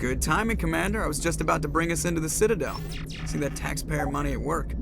Good timing, Commander. I was just about to bring us into the Citadel. See that taxpayer money at work.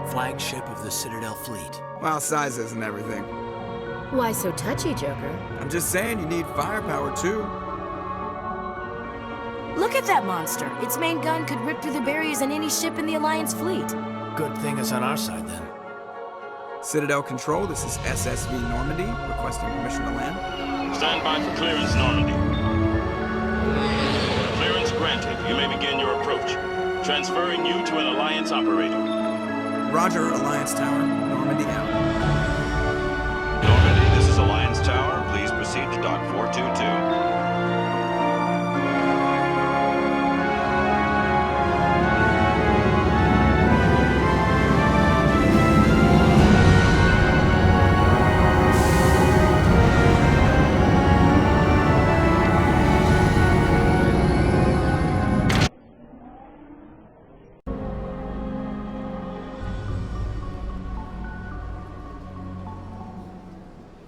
Flagship of the Citadel fleet. Well, size isn't everything. Why so touchy, Joker? I'm just saying you need firepower, too. Look at that monster. Its main gun could rip through the barriers in any ship in the Alliance fleet. Good thing it's on our side, then. Citadel Control, this is SSV Normandy, requesting permission to land. Stand by for clearance, Normandy. Clearance granted. You may begin your approach. Transferring you to an Alliance operator. Roger, Alliance Tower. Normandy out. Normandy, this is Alliance Tower. Please proceed to Dock 422.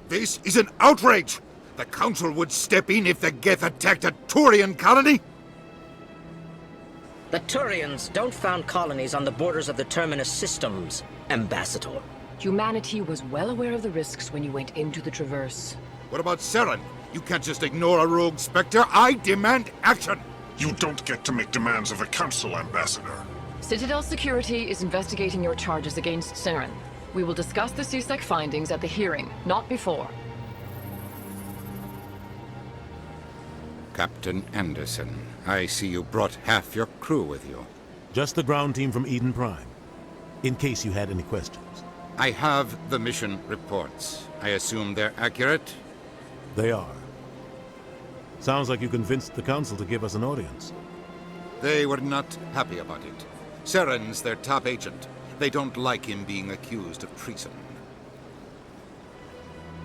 This is an outrage! The Council would step in if the Geth attacked a Turian colony? The Turians don't found colonies on the borders of the Terminus systems, Ambassador. Humanity was well aware of the risks when you went into the Traverse. What about Saren? You can't just ignore a rogue Spectre. I demand action! You don't get to make demands of the Council, Ambassador. Citadel Security is investigating your charges against Saren. We will discuss the CSEC findings at the hearing, not before. Captain Anderson, I see you brought half your crew with you. Just the ground team from Eden Prime, in case you had any questions. I have the mission reports. I assume they're accurate? They are. Sounds like you convinced the Council to give us an audience. They were not happy about it. Saren's their top agent. They don't like him being accused of treason.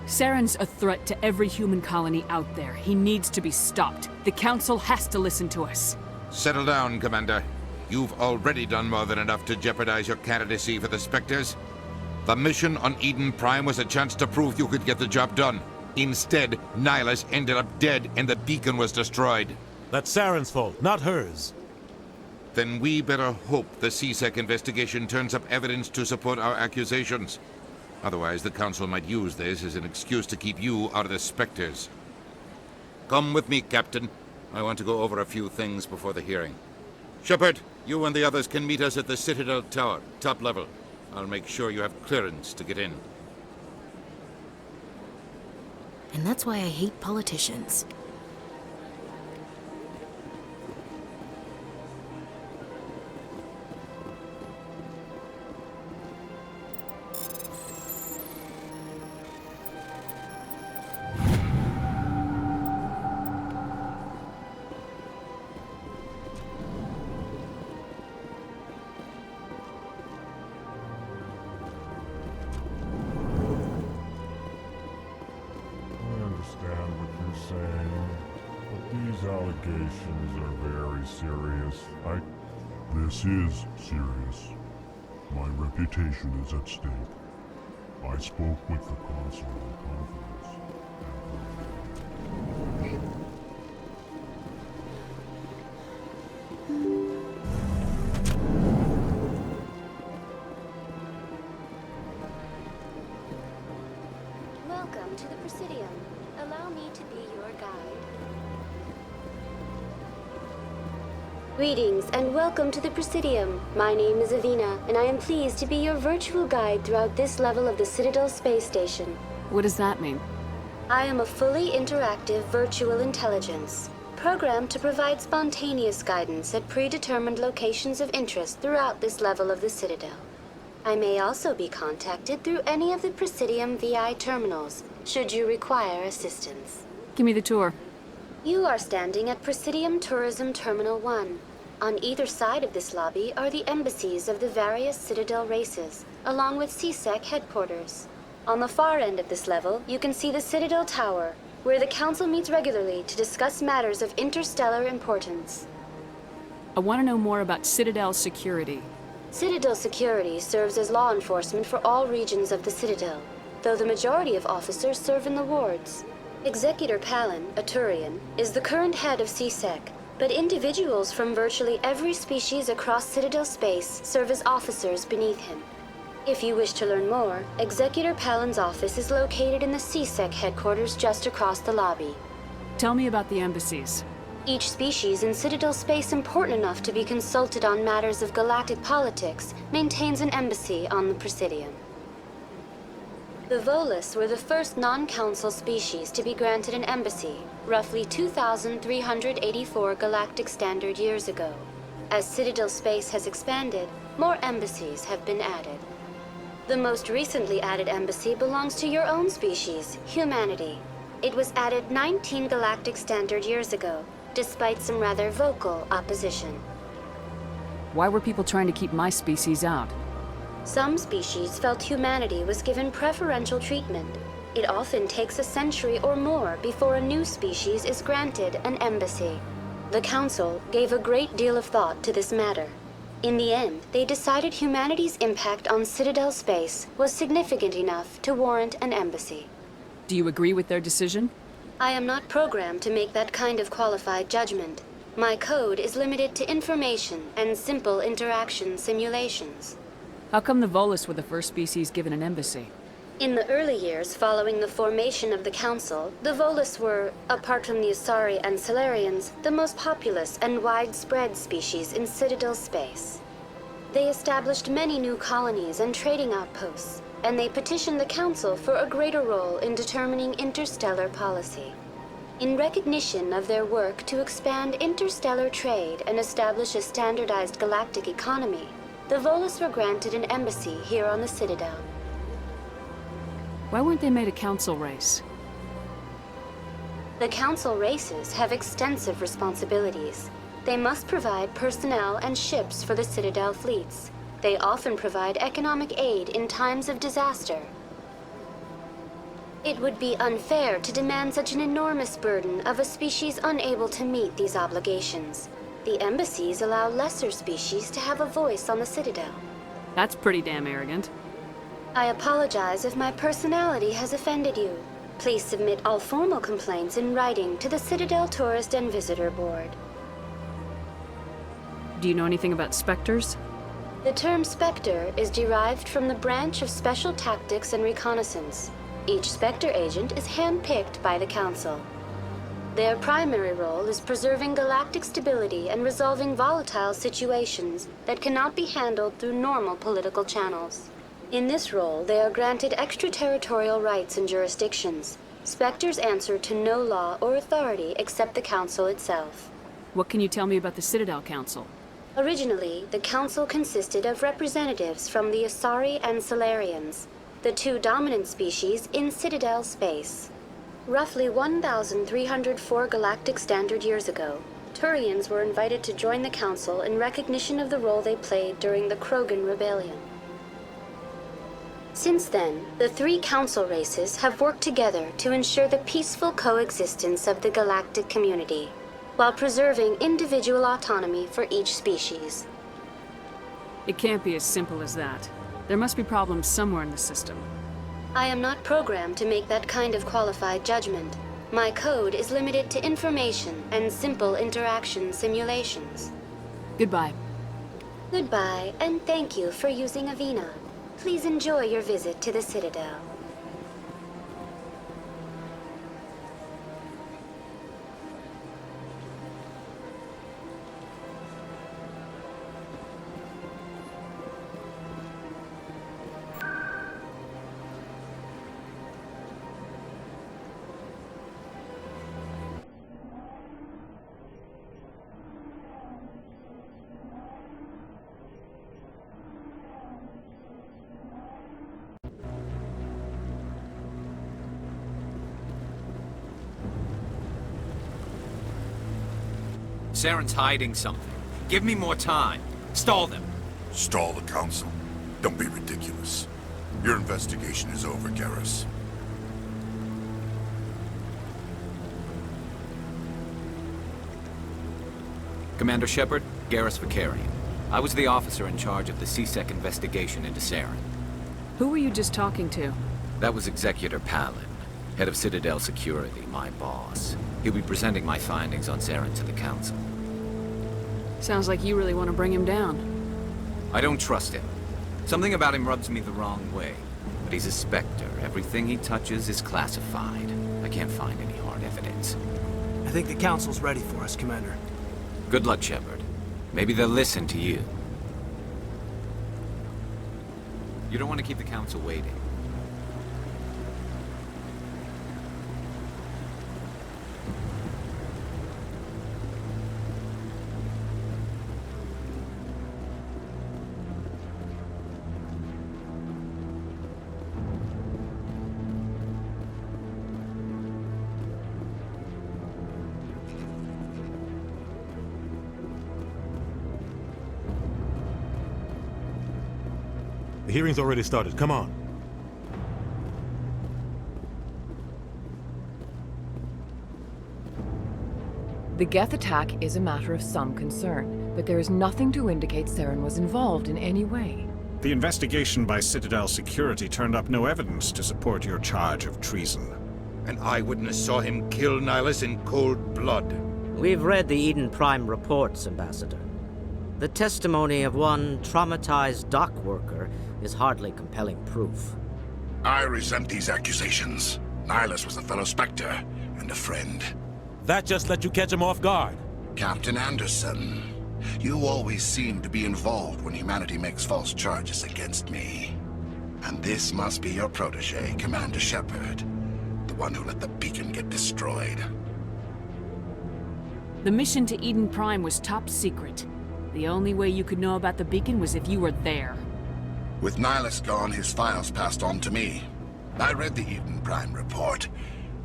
Saren's a threat to every human colony out there. He needs to be stopped. The Council has to listen to us. Settle down, Commander. You've already done more than enough to jeopardize your candidacy for the Spectres. The mission on Eden Prime was a chance to prove you could get the job done. Instead, Nihilus ended up dead and the beacon was destroyed. That's Saren's fault, not hers. Then we better hope the CSEC investigation turns up evidence to support our accusations. Otherwise, the Council might use this as an excuse to keep you out of the Spectres. Come with me, Captain. I want to go over a few things before the hearing. Shepard, you and the others can meet us at the Citadel Tower, top level. I'll make sure you have clearance to get in. And that's why I hate politicians. Allegations are very serious. This is serious. My reputation is at stake. I spoke with the Council in confidence. Welcome to the Presidium. Allow me to be your guide. Greetings and welcome to the Presidium. My name is Avina, and I am pleased to be your virtual guide throughout this level of the Citadel space station. What does that mean? I am a fully interactive virtual intelligence, programmed to provide spontaneous guidance at predetermined locations of interest throughout this level of the Citadel. I may also be contacted through any of the Presidium VI terminals, should you require assistance. Give me the tour. You are standing at Presidium Tourism Terminal 1. On either side of this lobby are the embassies of the various Citadel races, along with CSEC headquarters. On the far end of this level, you can see the Citadel Tower, where the Council meets regularly to discuss matters of interstellar importance. I want to know more about Citadel security. Citadel security serves as law enforcement for all regions of the Citadel, though the majority of officers serve in the wards. Executor Palin, a Turian, is the current head of CSEC, but individuals from virtually every species across Citadel space serve as officers beneath him. If you wish to learn more, Executor Palin's office is located in the CSEC headquarters just across the lobby. Tell me about the embassies. Each species in Citadel space important enough to be consulted on matters of galactic politics maintains an embassy on the Presidium. The Volus were the first non-council species to be granted an embassy, roughly 2,384 galactic standard years ago. As Citadel space has expanded, more embassies have been added. The most recently added embassy belongs to your own species, humanity. It was added 19 galactic standard years ago, despite some rather vocal opposition. Why were people trying to keep my species out? Some species felt humanity was given preferential treatment. It often takes a century or more before a new species is granted an embassy. The Council gave a great deal of thought to this matter. In the end, they decided humanity's impact on Citadel space was significant enough to warrant an embassy. Do you agree with their decision? I am not programmed to make that kind of qualified judgment. My code is limited to information and simple interaction simulations. How come the Volus were the first species given an embassy? In the early years following the formation of the Council, the Volus were, apart from the Asari and Solarians, the most populous and widespread species in Citadel space. They established many new colonies and trading outposts, and they petitioned the Council for a greater role in determining interstellar policy. In recognition of their work to expand interstellar trade and establish a standardized galactic economy, the Volus were granted an embassy here on the Citadel. Why weren't they made a council race? The Council races have extensive responsibilities. They must provide personnel and ships for the Citadel fleets. They often provide economic aid in times of disaster. It would be unfair to demand such an enormous burden of a species unable to meet these obligations. The embassies allow lesser species to have a voice on the Citadel. That's pretty damn arrogant. I apologize if my personality has offended you. Please submit all formal complaints in writing to the Citadel Tourist and Visitor Board. Do you know anything about specters? The term Spectre is derived from the branch of Special Tactics and Reconnaissance. Each Spectre agent is handpicked by the Council. Their primary role is preserving galactic stability and resolving volatile situations that cannot be handled through normal political channels. In this role, they are granted extraterritorial rights and jurisdictions. Spectres answer to no law or authority except the Council itself. What can you tell me about the Citadel Council? Originally, the Council consisted of representatives from the Asari and Solarians, the two dominant species in Citadel space. Roughly 1,304 galactic standard years ago, Turians were invited to join the Council in recognition of the role they played during the Krogan Rebellion. Since then, the three Council races have worked together to ensure the peaceful coexistence of the galactic community, while preserving individual autonomy for each species. It can't be as simple as that. There must be problems somewhere in the system. I am not programmed to make that kind of qualified judgment. My code is limited to information and simple interaction simulations. Goodbye. Goodbye, and thank you for using Avina. Please enjoy your visit to the Citadel. Saren's hiding something. Give me more time. Stall them. Stall the Council? Don't be ridiculous. Your investigation is over, Garrus. Commander Shepard, Garrus Vicarian. I was the officer in charge of the CSEC investigation into Saren. Who were you just talking to? That was Executor Palin, head of Citadel Security, my boss. He'll be presenting my findings on Saren to the Council. Sounds like you really want to bring him down. I don't trust him. Something about him rubs me the wrong way. But he's a Spectre. Everything he touches is classified. I can't find any hard evidence. I think the Council's ready for us, Commander. Good luck, Shepard. Maybe they'll listen to you. You don't want to keep the Council waiting. The hearing's already started. Come on. The Geth attack is a matter of some concern, but there is nothing to indicate Saren was involved in any way. The investigation by Citadel Security turned up no evidence to support your charge of treason. An eyewitness saw him kill Nihilus in cold blood. We've read the Eden Prime reports, Ambassador. The testimony of one traumatized dock worker is hardly compelling proof. I resent these accusations. Nihilus was a fellow Spectre and a friend. That just let you catch him off guard. Captain Anderson, you always seem to be involved when humanity makes false charges against me. And this must be your protege, Commander Shepard, the one who let the beacon get destroyed. The mission to Eden Prime was top secret. The only way you could know about the beacon was if you were there. With Nihilus gone, his files passed on to me. I read the Eden Prime report.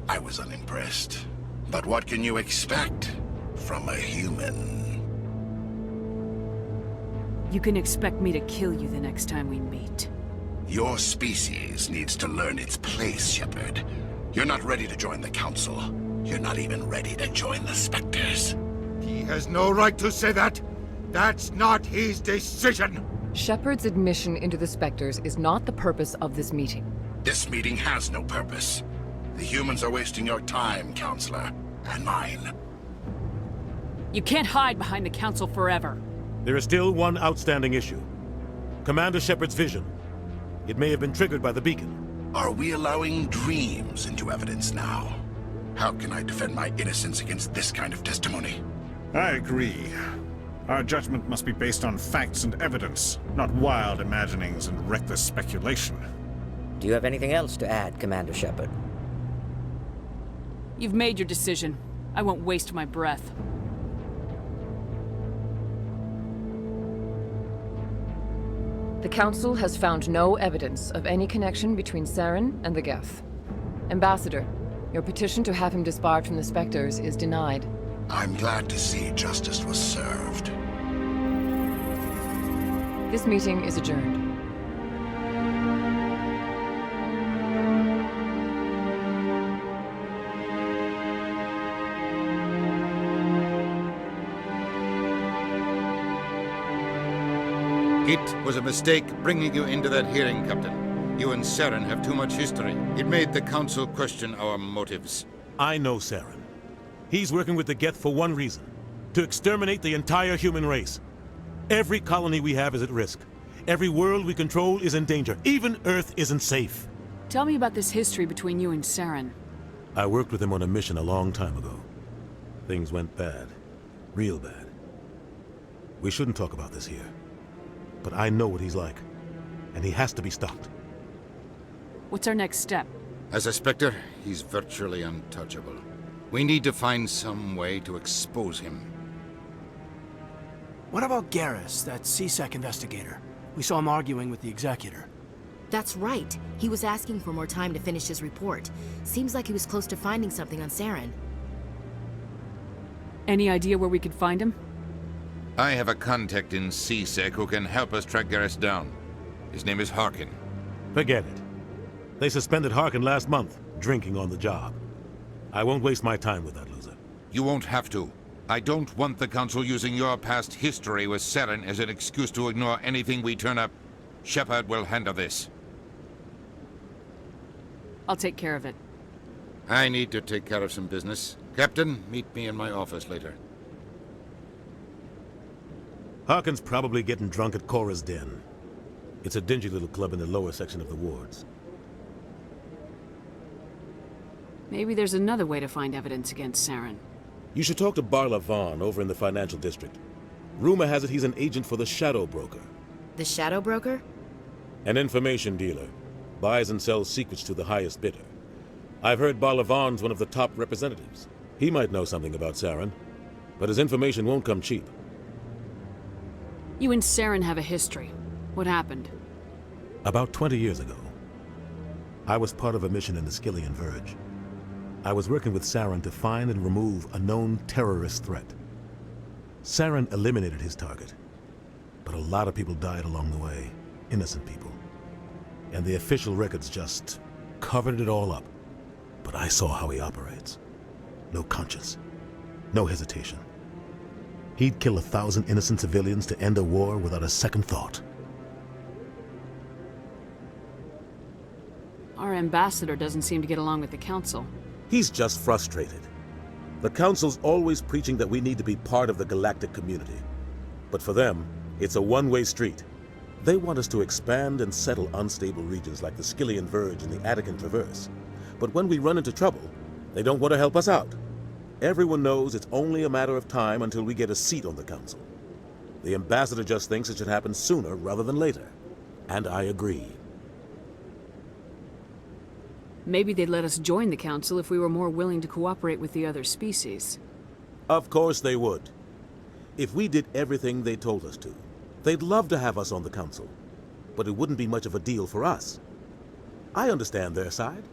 I was unimpressed. But what can you expect from a human? You can expect me to kill you the next time we meet. Your species needs to learn its place, Shepard. You're not ready to join the Council. You're not even ready to join the Spectres. He has no right to say that. That's not his decision. Shepard's admission into the Spectres is not the purpose of this meeting. This meeting has no purpose. The humans are wasting your time, Counselor, and mine. You can't hide behind the Council forever. There is still one outstanding issue. Commander Shepard's vision. It may have been triggered by the beacon. Are we allowing dreams into evidence now? How can I defend my innocence against this kind of testimony? I agree. Our judgment must be based on facts and evidence, not wild imaginings and reckless speculation. Do you have anything else to add, Commander Shepard? You've made your decision. I won't waste my breath. The Council has found no evidence of any connection between Saren and the Geth. Ambassador, your petition to have him disbarred from the Spectres is denied. I'm glad to see justice was served. This meeting is adjourned. It was a mistake bringing you into that hearing, Captain. You and Saren have too much history. It made the Council question our motives. I know Saren. He's working with the Geth for one reason. To exterminate the entire human race. Every colony we have is at risk. Every world we control is in danger. Even Earth isn't safe. Tell me about this history between you and Saren. I worked with him on a mission a long time ago. Things went bad. Real bad. We shouldn't talk about this here. But I know what he's like. And he has to be stopped. What's our next step? As a Spectre, he's virtually untouchable. We need to find some way to expose him. What about Garrus, that CSEC investigator? We saw him arguing with the Executor. That's right. He was asking for more time to finish his report. Seems like he was close to finding something on Saren. Any idea where we could find him? I have a contact in CSEC who can help us track Garrus down. His name is Harkin. Forget it. They suspended Harkin last month, drinking on the job. I won't waste my time with that loser. You won't have to. I don't want the Council using your past history with Saren as an excuse to ignore anything we turn up. Shepard will handle this. I'll take care of it. I need to take care of some business. Captain, meet me in my office later. Harkin's probably getting drunk at Cora's Den. It's a dingy little club in the lower section of the wards. Maybe there's another way to find evidence against Saren. You should talk to Barla Vaughn over in the financial district. Rumor has it he's an agent for the Shadow Broker. The Shadow Broker? An information dealer. Buys and sells secrets to the highest bidder. I've heard Barla Vaughn's one of the top representatives. He might know something about Saren, but his information won't come cheap. You and Saren have a history. What happened? About 20 years ago, I was part of a mission in the Skillian Verge. I was working with Saren to find and remove a known terrorist threat. Saren eliminated his target, but a lot of people died along the way, innocent people. And the official records just covered it all up. But I saw how he operates. No conscience, no hesitation. He'd kill 1,000 innocent civilians to end a war without a second thought. Our ambassador doesn't seem to get along with the Council. He's just frustrated. The Council's always preaching that we need to be part of the galactic community. But for them, it's a one-way street. They want us to expand and settle unstable regions like the Skillian Verge and the Attican Traverse. But when we run into trouble, they don't want to help us out. Everyone knows it's only a matter of time until we get a seat on the Council. The ambassador just thinks it should happen sooner rather than later. And I agree. Maybe they'd let us join the Council if we were more willing to cooperate with the other species. Of course they would. If we did everything they told us to, they'd love to have us on the Council. But it wouldn't be much of a deal for us. I understand their side.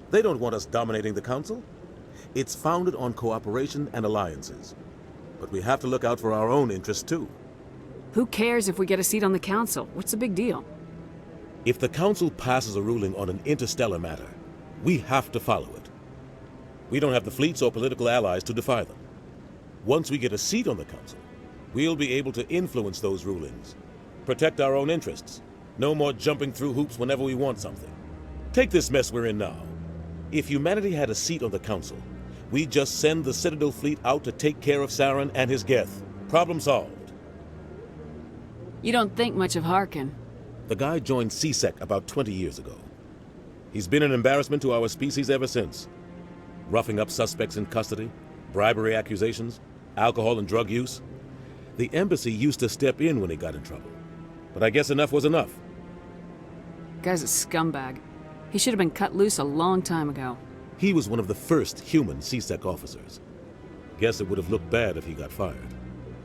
They don't want us dominating the Council. It's founded on cooperation and alliances. But we have to look out for our own interests too. Who cares if we get a seat on the Council? What's the big deal? If the Council passes a ruling on an interstellar matter, we have to follow it. We don't have the fleets or political allies to defy them. Once we get a seat on the Council, we'll be able to influence those rulings. Protect our own interests. No more jumping through hoops whenever we want something. Take this mess we're in now. If humanity had a seat on the Council, we'd just send the Citadel fleet out to take care of Saren and his Geth. Problem solved. You don't think much of Harkin. The guy joined CSEC about 20 years ago. He's been an embarrassment to our species ever since. Roughing up suspects in custody, bribery accusations, alcohol and drug use. The embassy used to step in when he got in trouble. But I guess enough was enough. Guy's a scumbag. He should have been cut loose a long time ago. He was one of the first human CSEC officers. Guess it would have looked bad if he got fired.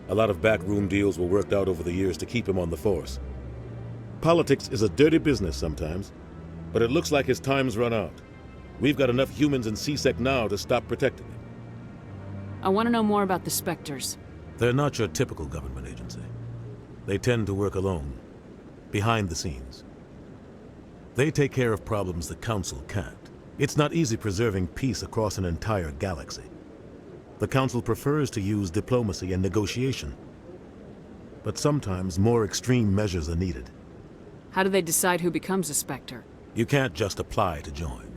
A lot of backroom deals were worked out over the years to keep him on the force. Politics is a dirty business sometimes, but it looks like his time's run out. We've got enough humans in CSEC now to stop protecting him. I want to know more about the Spectres. They're not your typical government agency. They tend to work alone, behind the scenes. They take care of problems the Council can't. It's not easy preserving peace across an entire galaxy. The Council prefers to use diplomacy and negotiation. But sometimes more extreme measures are needed. How do they decide who becomes a Spectre? You can't just apply to join.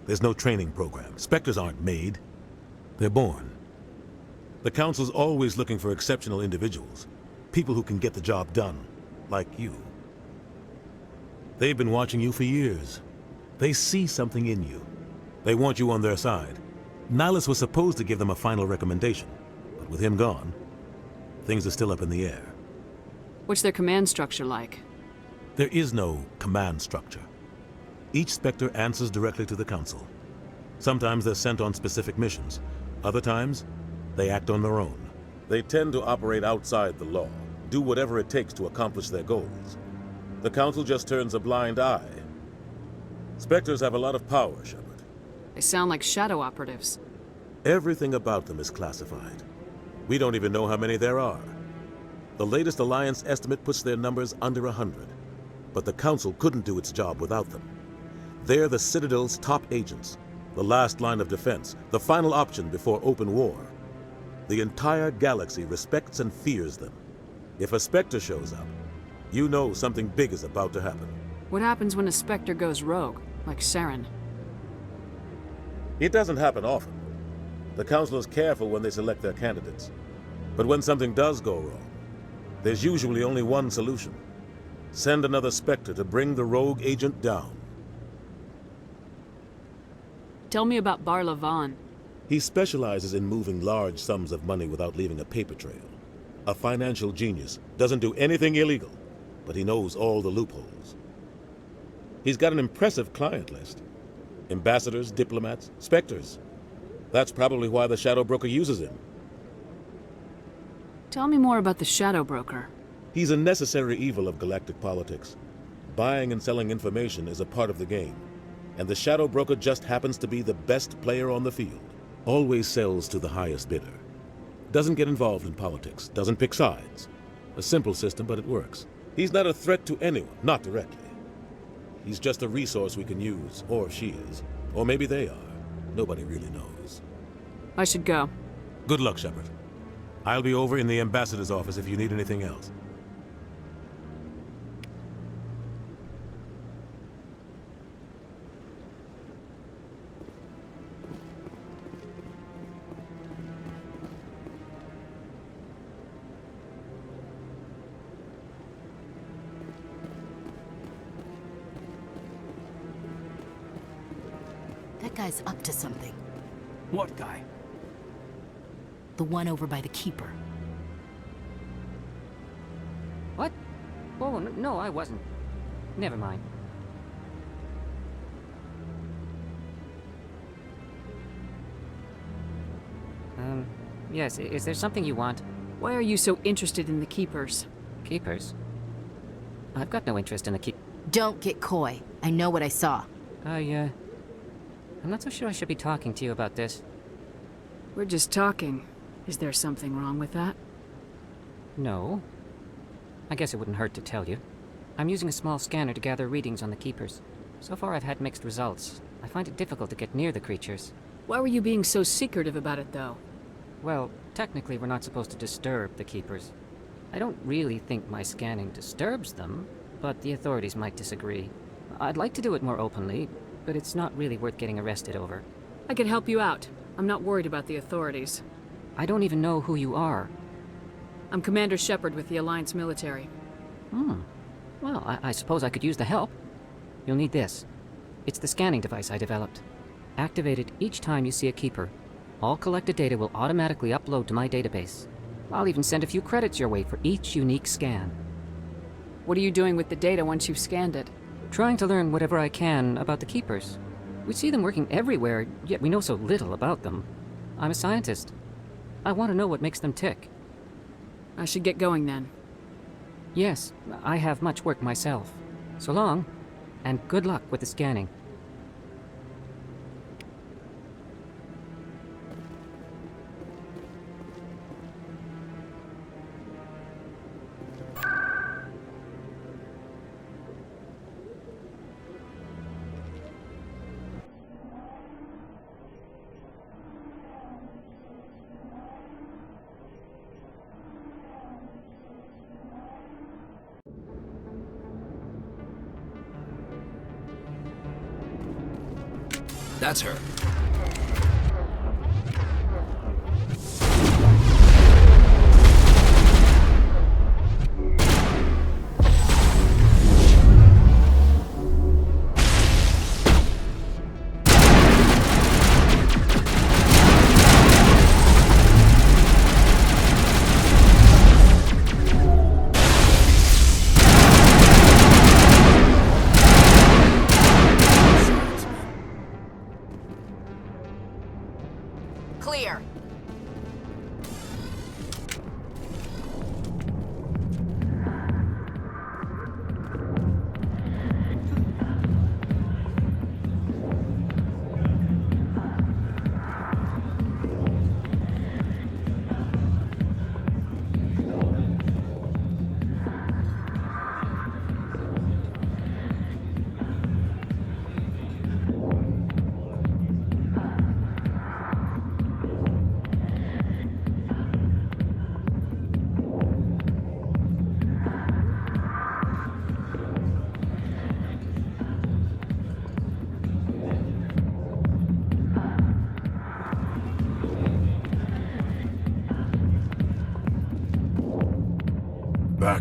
There's no training program. Spectres aren't made. They're born. The Council's always looking for exceptional individuals. People who can get the job done, like you. They've been watching you for years. They see something in you. They want you on their side. Nihilus was supposed to give them a final recommendation, but with him gone, things are still up in the air. What's their command structure like? There is no command structure. Each Spectre answers directly to the Council. Sometimes they're sent on specific missions. Other times, they act on their own. They tend to operate outside the law, do whatever it takes to accomplish their goals. The Council just turns a blind eye. Spectres have a lot of power, Shepard. They sound like shadow operatives. Everything about them is classified. We don't even know how many there are. The latest Alliance estimate puts their numbers under 100. But the Council couldn't do its job without them. They're the Citadel's top agents, the last line of defense, the final option before open war. The entire galaxy respects and fears them. If a Spectre shows up, you know something big is about to happen. What happens when a Spectre goes rogue, like Saren? It doesn't happen often. The Council is careful when they select their candidates. But when something does go wrong, there's usually only one solution. Send another Spectre to bring the rogue agent down. Tell me about Barla Vaughn. He specializes in moving large sums of money without leaving a paper trail. A financial genius, doesn't do anything illegal, but he knows all the loopholes. He's got an impressive client list. Ambassadors, diplomats, Spectres. That's probably why the Shadow Broker uses him. Tell me more about the Shadow Broker. He's a necessary evil of galactic politics. Buying and selling information is a part of the game, and the Shadow Broker just happens to be the best player on the field. Always sells to the highest bidder. Doesn't get involved in politics, doesn't pick sides. A simple system, but it works. He's not a threat to anyone, not directly. He's just a resource we can use, or she is. Or maybe they are. Nobody really knows. I should go. Good luck, Shepard. I'll be over in the Ambassador's office if you need anything else. That guy's up to something. What guy? The one over by the Keeper. What? Oh, no, I wasn't. Never mind. Yes, is there something you want? Why are you so interested in the Keepers? Keepers? I've got no interest in the Don't get coy. I know what I saw. I'm not so sure I should be talking to you about this. We're just talking. Is there something wrong with that? No. I guess it wouldn't hurt to tell you. I'm using a small scanner to gather readings on the Keepers. So far I've had mixed results. I find it difficult to get near the creatures. Why were you being so secretive about it, though? Well, technically we're not supposed to disturb the Keepers. I don't really think my scanning disturbs them, but the authorities might disagree. I'd like to do it more openly, but it's not really worth getting arrested over. I could help you out. I'm not worried about the authorities. I don't even know who you are. I'm Commander Shepard with the Alliance military. Well, I suppose I could use the help. You'll need this. It's the scanning device I developed. Activate it each time you see a Keeper. All collected data will automatically upload to my database. I'll even send a few credits your way for each unique scan. What are you doing with the data once you've scanned it? Trying to learn whatever I can about the Keepers. We see them working everywhere, yet we know so little about them. I'm a scientist. I want to know what makes them tick. I should get going then. Yes, I have much work myself. So long, and good luck with the scanning. That's her.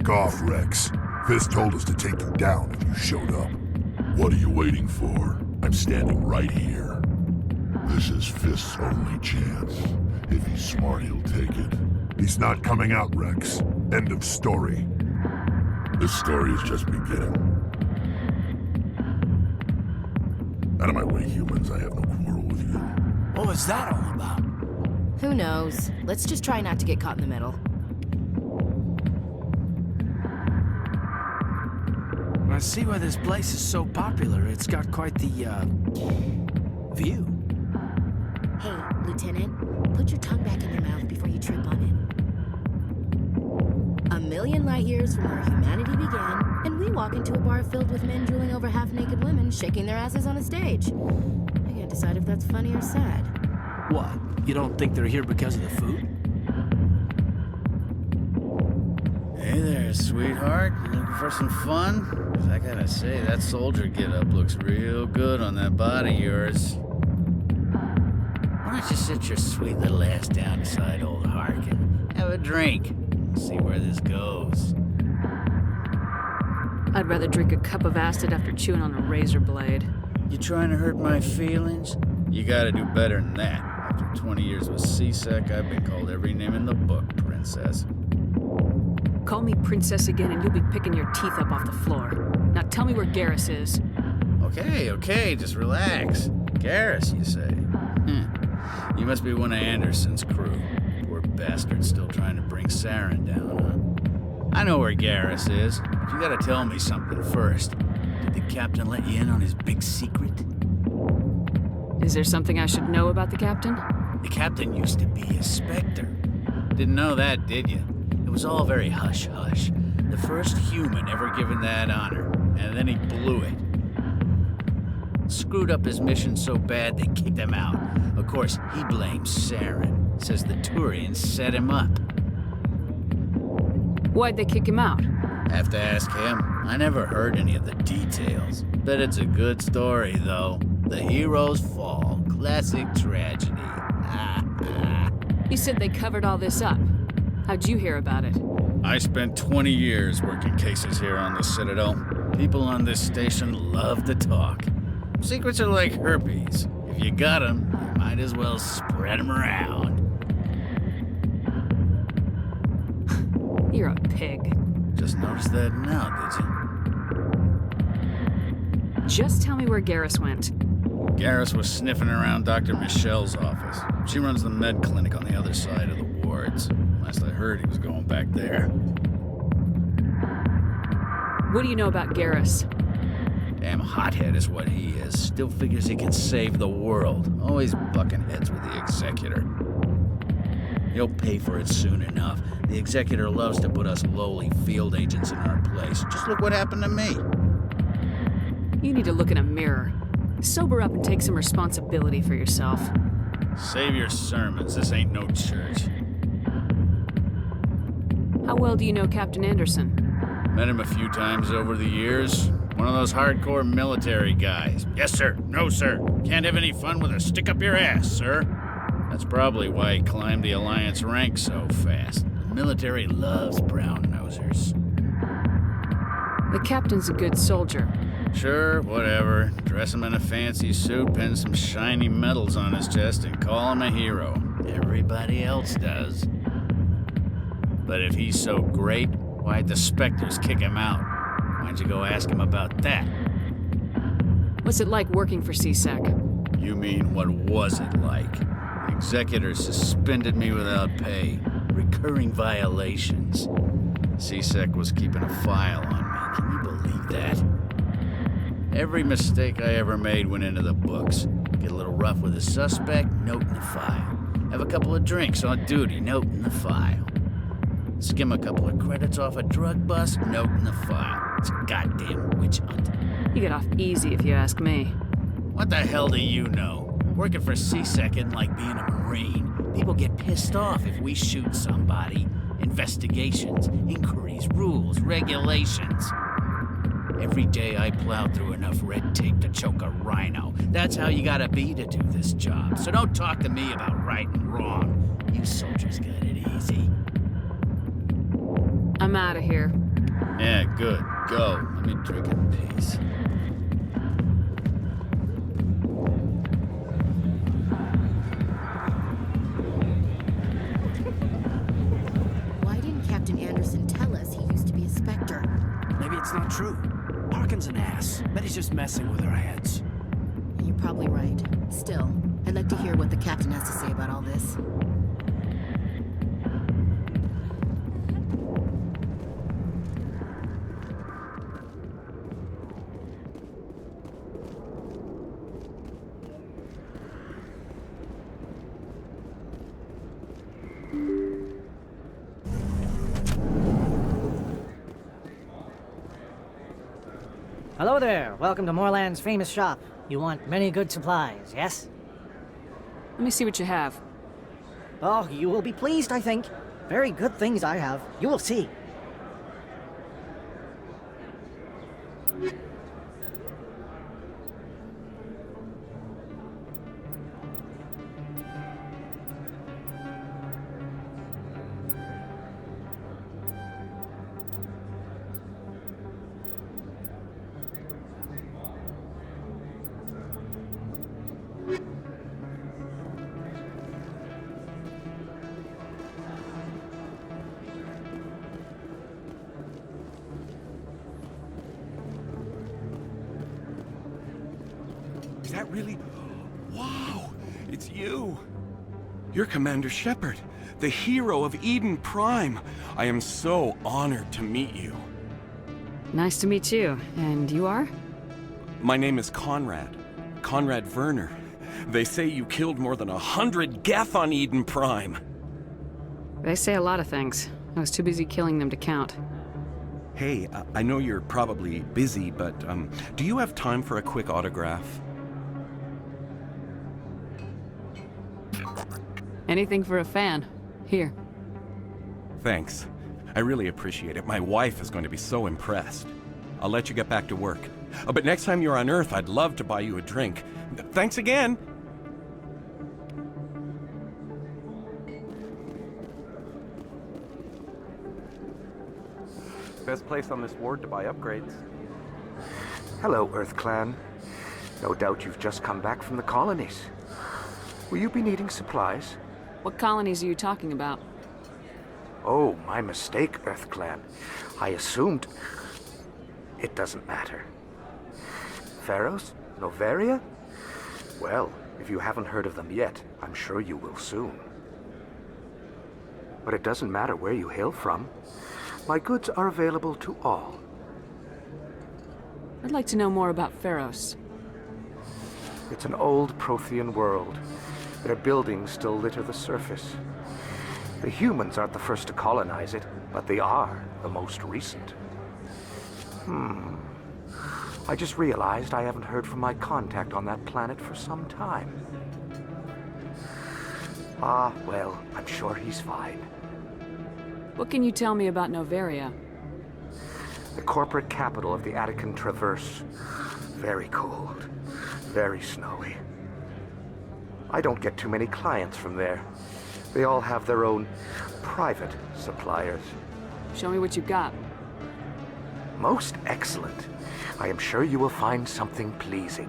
Back off, Rex. Fist told us to take you down if you showed up. What are you waiting for? I'm standing right here. This is Fist's only chance. If he's smart, he'll take it. He's not coming out, Rex. End of story. This story is just beginning. Out of my way, humans. I have no quarrel with you. What was that all about? Who knows? Let's just try not to get caught in the middle. I see why this place is so popular. It's got quite the, view. Hey, Lieutenant, put your tongue back in your mouth before you trip on it. 1,000,000 light years from where humanity began, and we walk into a bar filled with men drooling over half-naked women shaking their asses on a stage. I can't decide if that's funny or sad. What? You don't think they're here because of the food? Hey there, sweetheart. You looking for some fun? 'Cause I gotta say, that soldier get-up looks real good on that body of yours. Why don't you sit your sweet little ass down beside old Hark and have a drink? See where this goes. I'd rather drink a cup of acid after chewing on a razor blade. You trying to hurt my feelings? You gotta do better than that. After 20 years with C-Sec, I've been called every name in the book, princess. Call me princess again and you'll be picking your teeth up off the floor. Now tell me where Garrus is. Okay, just relax. Garrus, you say? You must be one of Anderson's crew. Poor bastard still trying to bring Saren down, huh? I know where Garrus is, but you gotta tell me something first. Did the captain let you in on his big secret? Is there something I should know about the captain? The captain used to be a Spectre. Didn't know that, did you? It was all very hush-hush. The first human ever given that honor, and then he blew it. Screwed up his mission so bad they kicked him out. Of course, he blames Saren. Says the Turians set him up. Why'd they kick him out? Have to ask him. I never heard any of the details. Bet it's a good story, though. The heroes fall. Classic tragedy. You said they covered all this up. How'd you hear about it? I spent 20 years working cases here on the Citadel. People on this station love to talk. Secrets are like herpes. If you got them, you might as well spread them around. You're a pig. Just noticed that now, did you? Just tell me where Garrus went. Garrus was sniffing around Dr. Michelle's office. She runs the med clinic on the other side of the wards. Last I heard, he was going back there. What do you know about Garrus? Damn hothead is what he is. Still figures he can save the world. Always bucking heads with the Executor. He'll pay for it soon enough. The Executor loves to put us lowly field agents in our place. Just look what happened to me. You need to look in a mirror. Sober up and take some responsibility for yourself. Save your sermons. This ain't no church. How well do you know Captain Anderson? Met him a few times over the years. One of those hardcore military guys. Yes, sir. No, sir. Can't have any fun with a stick up your ass, sir. That's probably why he climbed the Alliance ranks so fast. The military loves brown-nosers. The captain's a good soldier. Sure, whatever. Dress him in a fancy suit, pin some shiny medals on his chest, and call him a hero. Everybody else does. But if he's so great, why'd the Spectres kick him out? Why'd you go ask him about that? What's it like working for C-Sec? You mean, what was it like? The Executor suspended me without pay. Recurring violations. C-Sec was keeping a file on me. Can you believe that? Every mistake I ever made went into the books. Get a little rough with a suspect, note in the file. Have a couple of drinks on duty, note in the file. Skim a couple of credits off a drug bust, note in the file. It's a goddamn witch hunt. You get off easy if you ask me. What the hell do you know? Working for C-Sec isn't like being a Marine. People get pissed off if we shoot somebody. Investigations, inquiries, rules, regulations. Every day I plow through enough red tape to choke a rhino. That's how you gotta be to do this job. So don't talk to me about right and wrong. You soldiers got it easy. I'm out of here. Yeah, good. Go. Let me drink in peace. Why didn't Captain Anderson tell us he used to be a Spectre? Maybe it's not true. Parkin's an ass. Bet he's just messing with our heads. You're probably right. Still, I'd like to hear what the captain has to say about all this. Hello there. Welcome to Moorland's famous shop. You want many good supplies, yes? Let me see what you have. Oh, you will be pleased, I think. Very good things I have. You will see. Is that really? Wow, it's you. You're Commander Shepard, the hero of Eden Prime. I am so honored to meet you. Nice to meet you. And you are? My name is Conrad. Conrad Werner. They say you killed more than 100 Geth on Eden Prime. They say a lot of things. I was too busy killing them to count. Hey, I know you're probably busy, but do you have time for a quick autograph? Anything for a fan. Here. Thanks. I really appreciate it. My wife is going to be so impressed. I'll let you get back to work. But next time you're on Earth, I'd love to buy you a drink. Thanks again! Best place on this ward to buy upgrades. Hello, Earth Clan. No doubt you've just come back from the colonies. Will you be needing supplies? What colonies are you talking about? Oh, my mistake, Earth Clan. I assumed... It doesn't matter. Pharos? Noveria? Well, if you haven't heard of them yet, I'm sure you will soon. But it doesn't matter where you hail from. My goods are available to all. I'd like to know more about Pharos. It's an old Prothean world. Their buildings still litter the surface. The humans aren't the first to colonize it, but they are the most recent. I just realized I haven't heard from my contact on that planet for some time. Ah, well, I'm sure he's fine. What can you tell me about Noveria? The corporate capital of the Attican Traverse. Very cold. Very snowy. I don't get too many clients from there. They all have their own private suppliers. Show me what you've got. Most excellent. I am sure you will find something pleasing.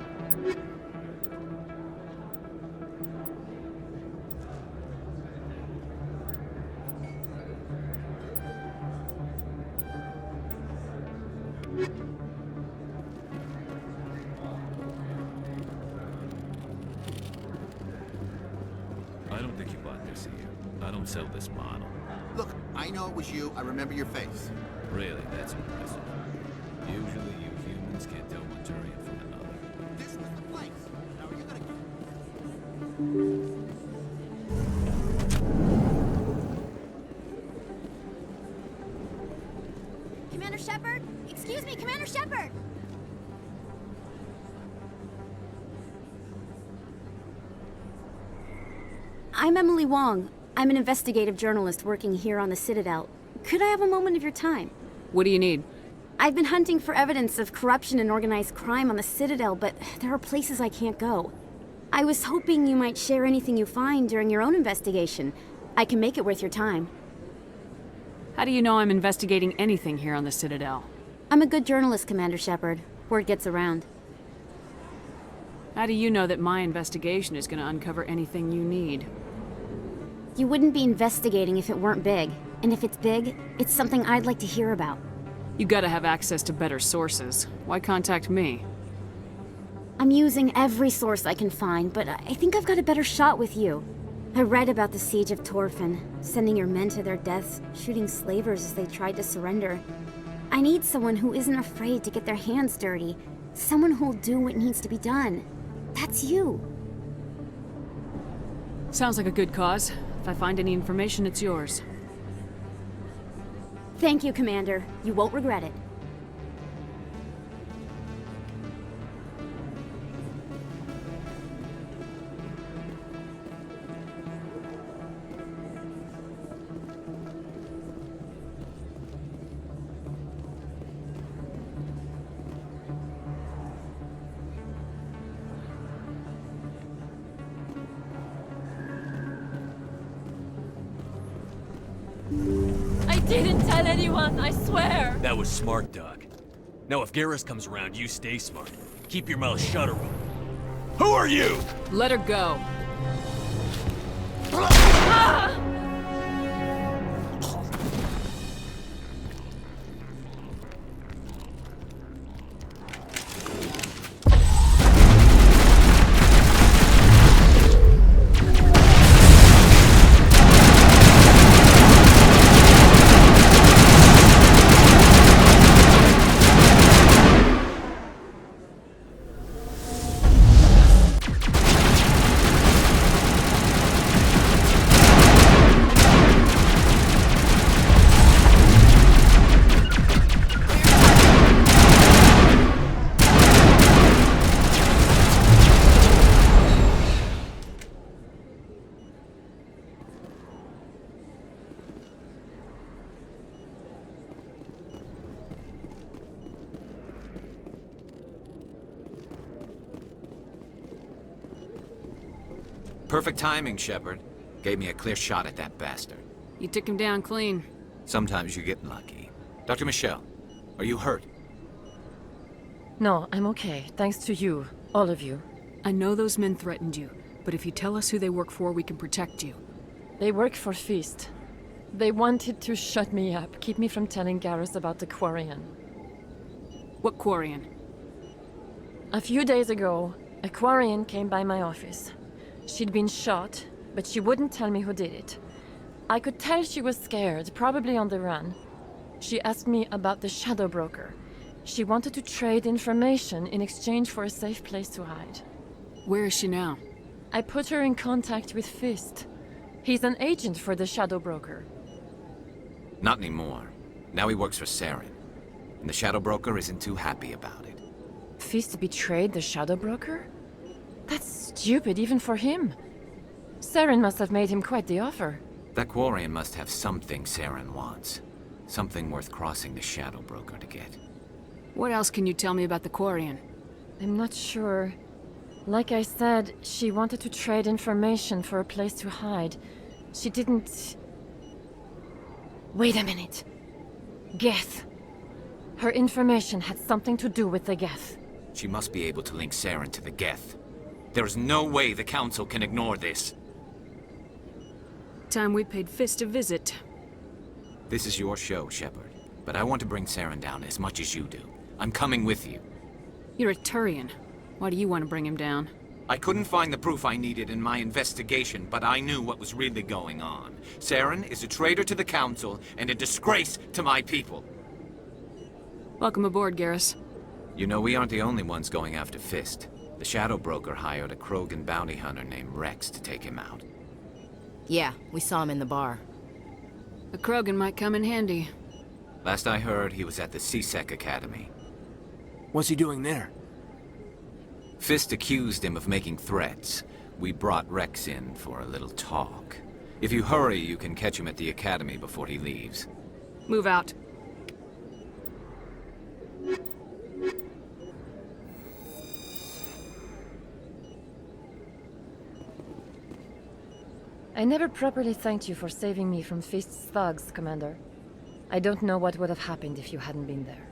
I don't think you bought this here. I don't sell this model. Look, I know it was you. I remember your face. Really, that's impressive. Usually you humans can't tell one Turian from another. This was the place. Now are you gonna... Commander Shepard? Excuse me, Commander Shepard! I'm Emily Wong. I'm an investigative journalist working here on the Citadel. Could I have a moment of your time? What do you need? I've been hunting for evidence of corruption and organized crime on the Citadel, but there are places I can't go. I was hoping you might share anything you find during your own investigation. I can make it worth your time. How do you know I'm investigating anything here on the Citadel? I'm a good journalist, Commander Shepard. Word gets around. How do you know that my investigation is going to uncover anything you need? You wouldn't be investigating if it weren't big. And if it's big, it's something I'd like to hear about. You gotta have access to better sources. Why contact me? I'm using every source I can find, but I think I've got a better shot with you. I read about the siege of Torfin, sending your men to their deaths, shooting slavers as they tried to surrender. I need someone who isn't afraid to get their hands dirty. Someone who'll do what needs to be done. That's you. Sounds like a good cause. If I find any information, it's yours. Thank you, Commander. You won't regret it. I didn't tell anyone, I swear! That was smart, Doc. Now if Garrus comes around, you stay smart. Keep your mouth shut around. Who are you? Let her go. Ah! Perfect timing, Shepard. Gave me a clear shot at that bastard. You took him down clean. Sometimes you get lucky. Dr. Michelle, are you hurt? No, I'm okay. Thanks to you. All of you. I know those men threatened you, but if you tell us who they work for, we can protect you. They work for Feast. They wanted to shut me up, keep me from telling Garrus about the Quarian. What Quarian? A few days ago, a Quarian came by my office. She'd been shot, but she wouldn't tell me who did it. I could tell she was scared, probably on the run. She asked me about the Shadow Broker. She wanted to trade information in exchange for a safe place to hide. Where is she now? I put her in contact with Fist. He's an agent for the Shadow Broker. Not anymore. Now he works for Saren. And the Shadow Broker isn't too happy about it. Fist betrayed the Shadow Broker? That's stupid, even for him. Saren must have made him quite the offer. That Quarian must have something Saren wants. Something worth crossing the Shadow Broker to get. What else can you tell me about the Quarian? I'm not sure. Like I said, she wanted to trade information for a place to hide. She didn't... Wait a minute. Geth. Her information had something to do with the Geth. She must be able to link Saren to the Geth. There's no way the Council can ignore this. Time we paid Fist a visit. This is your show, Shepard. But I want to bring Saren down as much as you do. I'm coming with you. You're a Turian. Why do you want to bring him down? I couldn't find the proof I needed in my investigation, but I knew what was really going on. Saren is a traitor to the Council and a disgrace to my people. Welcome aboard, Garrus. You know, we aren't the only ones going after Fist. The Shadow Broker hired a Krogan bounty hunter named Rex to take him out. Yeah, we saw him in the bar. A Krogan might come in handy. Last I heard, he was at the C-Sec Academy. What's he doing there? Fist accused him of making threats. We brought Rex in for a little talk. If you hurry, you can catch him at the Academy before he leaves. Move out. I never properly thanked you for saving me from Fist's thugs, Commander. I don't know what would have happened if you hadn't been there.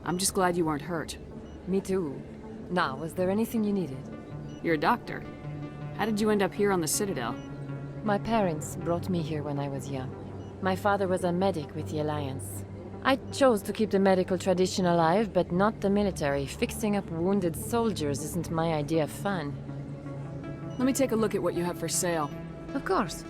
I'm just glad you weren't hurt. Me too. Now, was there anything you needed? You're a doctor. How did you end up here on the Citadel? My parents brought me here when I was young. My father was a medic with the Alliance. I chose to keep the medical tradition alive, but not the military. Fixing up wounded soldiers isn't my idea of fun. Let me take a look at what you have for sale. Of course.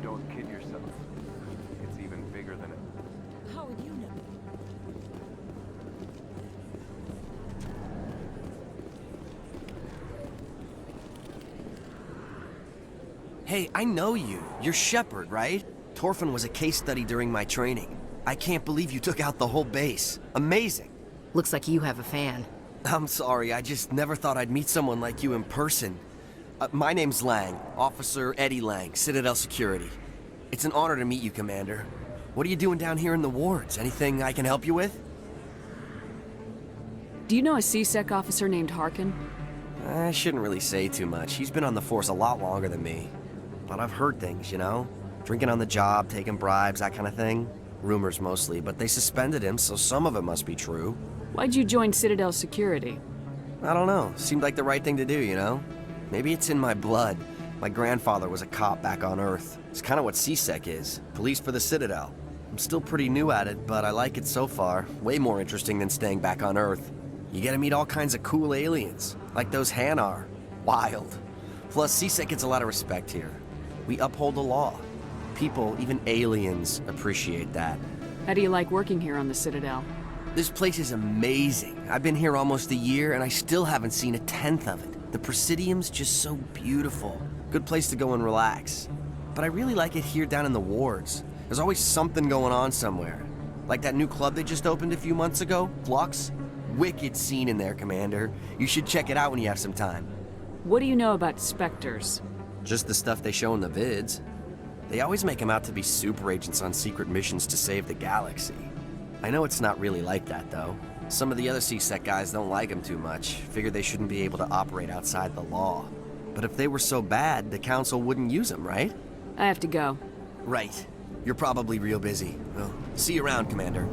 Don't kid yourself. It's even bigger than it. How would you know? Hey, I know you. You're Shepard, right? Torfin was a case study during my training. I can't believe you took out the whole base. Amazing. Looks like you have a fan. I'm sorry, I just never thought I'd meet someone like you in person. My name's Lang, Officer Eddie Lang, Citadel Security. It's an honor to meet you, Commander. What are you doing down here in the wards? Anything I can help you with? Do you know a C-Sec officer named Harkin? I shouldn't really say too much. He's been on the force a lot longer than me. But I've heard things, you know? Drinking on the job, taking bribes, that kind of thing. Rumors mostly, but they suspended him, so some of it must be true. Why'd you join Citadel Security? I don't know. Seemed like the right thing to do, you know? Maybe it's in my blood. My grandfather was a cop back on Earth. It's kind of what C-Sec is. Police for the Citadel. I'm still pretty new at it, but I like it so far. Way more interesting than staying back on Earth. You get to meet all kinds of cool aliens, like those Hanar. Wild. Plus, C-Sec gets a lot of respect here. We uphold the law. People, even aliens, appreciate that. How do you like working here on the Citadel? This place is amazing. I've been here almost a year, and I still haven't seen a tenth of it. The Presidium's just so beautiful. Good place to go and relax. But I really like it here down in the wards. There's always something going on somewhere. Like that new club they just opened a few months ago, Flux. Wicked scene in there, Commander. You should check it out when you have some time. What do you know about Spectres? Just the stuff they show in the vids. They always make them out to be super agents on secret missions to save the galaxy. I know it's not really like that, though. Some of the other C-Sec guys don't like them too much. Figure they shouldn't be able to operate outside the law. But if they were so bad, the Council wouldn't use them, right? I have to go. Right. You're probably real busy. Well, see you around, Commander.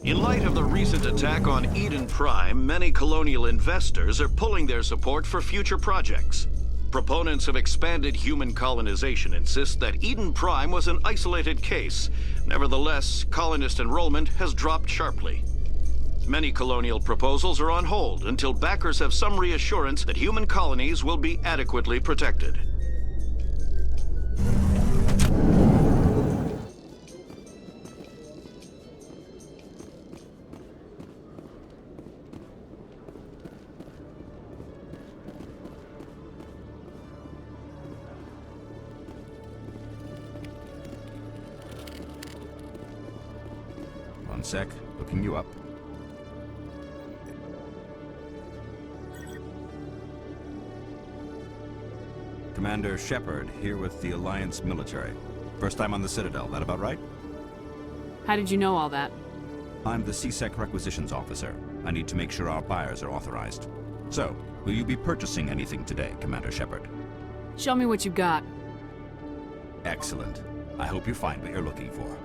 In light of the recent attack on Eden Prime, many colonial investors are pulling their support for future projects. Proponents of expanded human colonization insist that Eden Prime was an isolated case. Nevertheless, colonist enrollment has dropped sharply. Many colonial proposals are on hold until backers have some reassurance that human colonies will be adequately protected. One sec, looking you up. Commander Shepard, here with the Alliance military. First time on the Citadel, that about right? How did you know all that? I'm the C-Sec requisitions officer. I need to make sure our buyers are authorized. So, will you be purchasing anything today, Commander Shepard? Show me what you got. Excellent. I hope you find what you're looking for.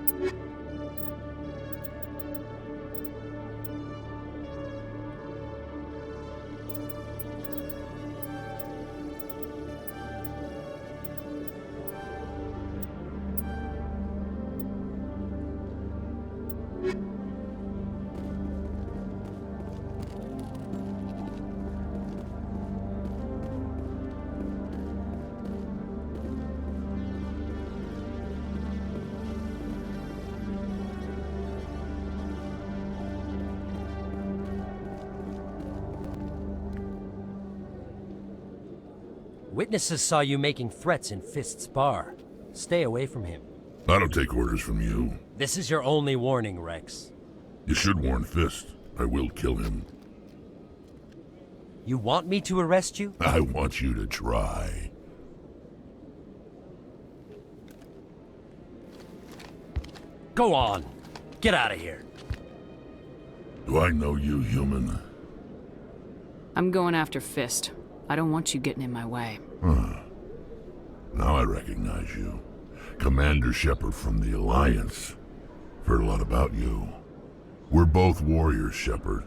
Witnesses saw you making threats in Fist's bar. Stay away from him. I don't take orders from you. This is your only warning, Rex. You should warn Fist. I will kill him. You want me to arrest you? I want you to try. Go on. Get out of here. Do I know you, human? I'm going after Fist. I don't want you getting in my way. Huh. Now I recognize you. Commander Shepard from the Alliance. Heard a lot about you. We're both warriors, Shepard.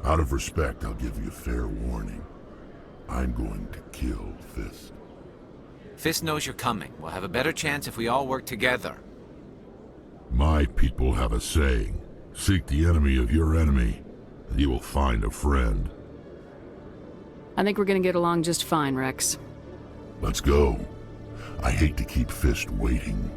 Out of respect, I'll give you fair warning. I'm going to kill Fist. Fist knows you're coming. We'll have a better chance if we all work together. My people have a saying. Seek the enemy of your enemy, and you will find a friend. I think we're gonna get along just fine, Rex. Let's go. I hate to keep Fist waiting.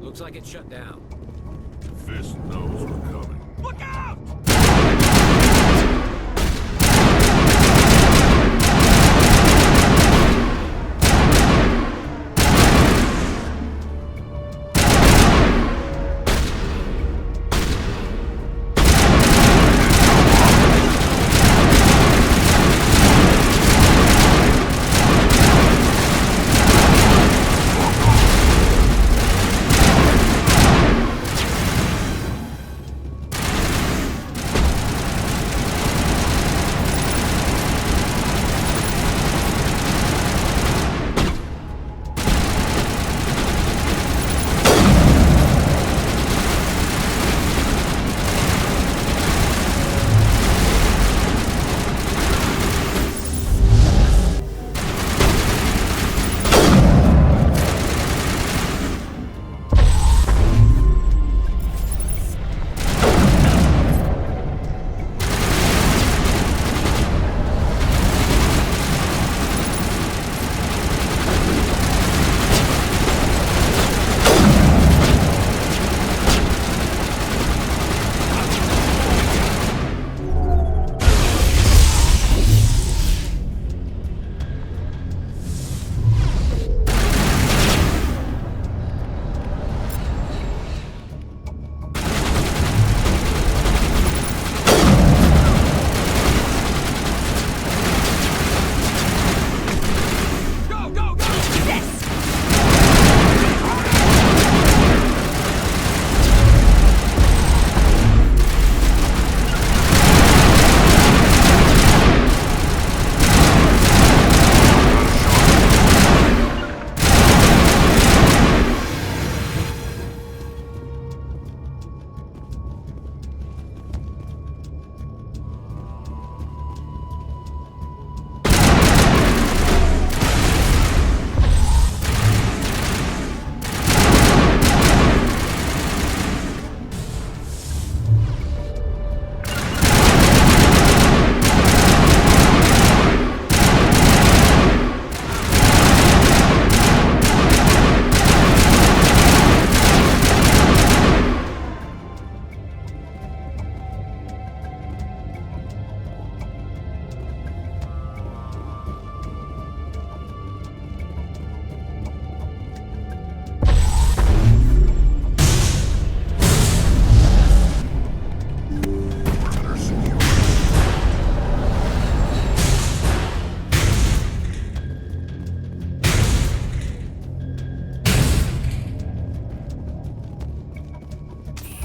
Looks like it's shut down. Fist knows we're coming. Look out!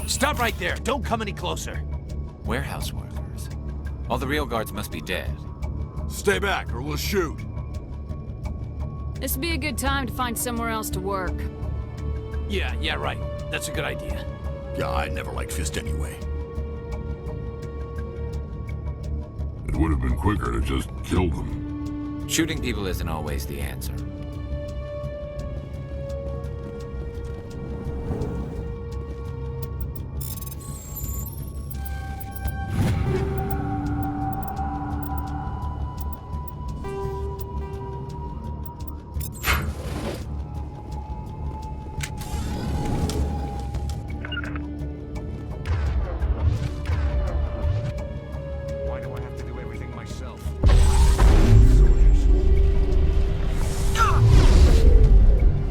Stop right there! Don't come any closer! Warehouse workers? All the real guards must be dead. Stay back or we'll shoot. This'd be a good time to find somewhere else to work. Yeah, right. That's a good idea. Yeah, I never liked Fist anyway. It would have been quicker to just kill them. Shooting people isn't always the answer.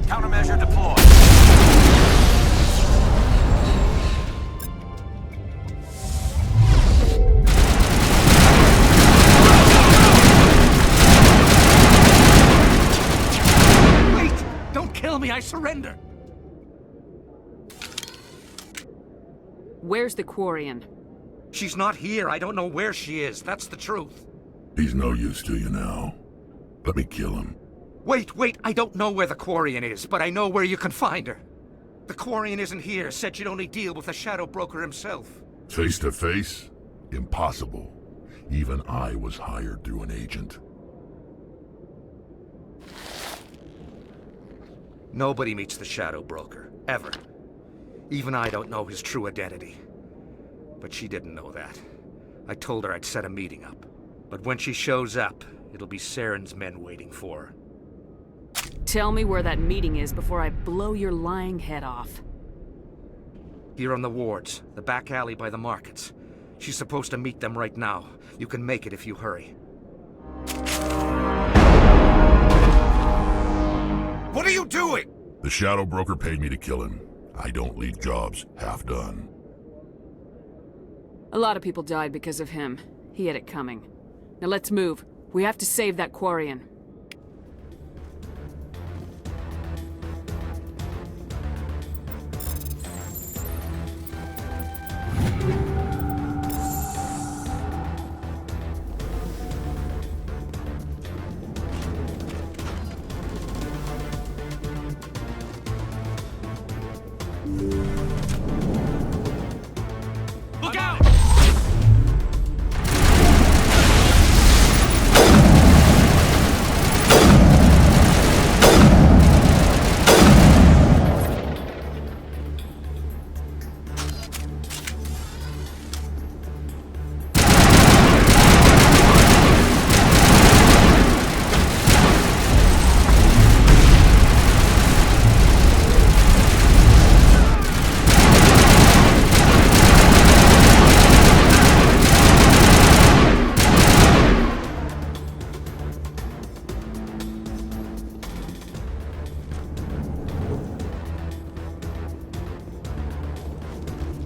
Countermeasure deployed. Wait! Don't kill me, I surrender! Where's the Quarian? She's not here. I don't know where she is. That's the truth. He's no use to you now. Let me kill him. Wait, I don't know where the Quarian is, but I know where you can find her. The Quarian isn't here, said you'd only deal with the Shadow Broker himself. Face to face? Impossible. Even I was hired through an agent. Nobody meets the Shadow Broker, ever. Even I don't know his true identity. But she didn't know that. I told her I'd set a meeting up. But when she shows up, it'll be Saren's men waiting for her. Tell me where that meeting is before I blow your lying head off. Here on the wards, the back alley by the markets. She's supposed to meet them right now. You can make it if you hurry. What are you doing? The Shadow Broker paid me to kill him. I don't leave jobs half done. A lot of people died because of him. He had it coming. Now let's move. We have to save that Quarian. Look out!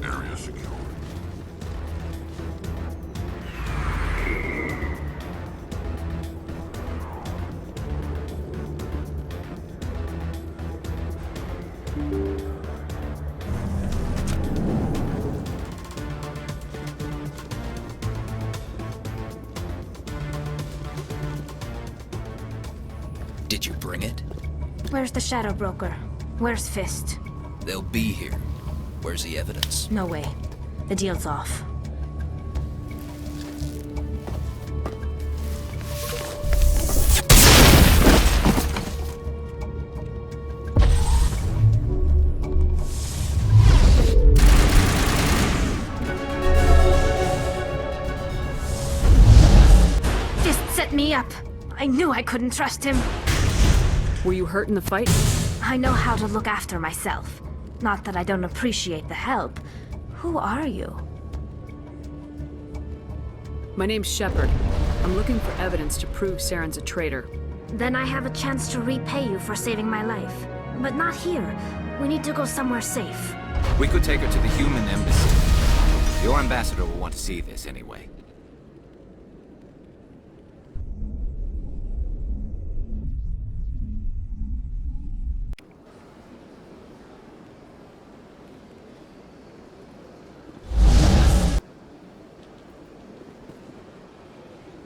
Area secure. Did you bring it? Where's the Shadow Broker? Where's Fist? They'll be here. Where's the evidence? No way. The deal's off. Fist set me up. I knew I couldn't trust him. Were you hurt in the fight? I know how to look after myself. Not that I don't appreciate the help. Who are you? My name's Shepard. I'm looking for evidence to prove Saren's a traitor. Then I have a chance to repay you for saving my life. But not here. We need to go somewhere safe. We could take her to the human embassy. Your ambassador will want to see this anyway.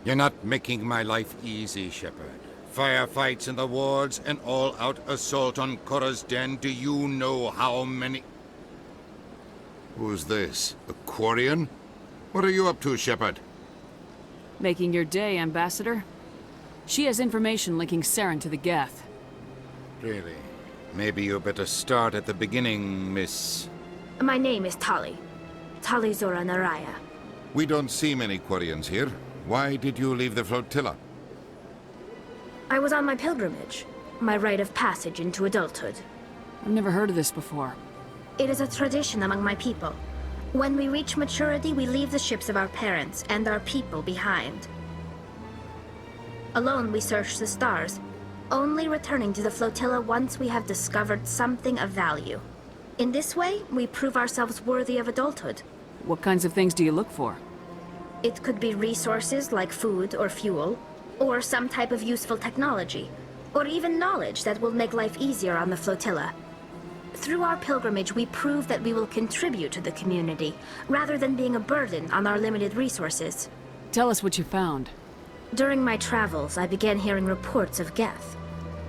You're not making my life easy, Shepard. Firefights in the wards, an all-out assault on Korra's den. Do you know how many... Who's this? A Quarian? What are you up to, Shepard? Making your day, Ambassador. She has information linking Saren to the Geth. Really? Maybe you better start at the beginning, Miss... My name is Tali. Tali Zora Naraya. We don't see many Quarians here. Why did you leave the flotilla? I was on my pilgrimage. My rite of passage into adulthood. I've never heard of this before. It is a tradition among my people. When we reach maturity, we leave the ships of our parents and our people behind. Alone, we search the stars, only returning to the flotilla once we have discovered something of value. In this way, we prove ourselves worthy of adulthood. What kinds of things do you look for? It could be resources like food or fuel, or some type of useful technology, or even knowledge that will make life easier on the flotilla. Through our pilgrimage, we prove that we will contribute to the community, rather than being a burden on our limited resources. Tell us what you found. During my travels, I began hearing reports of Geth.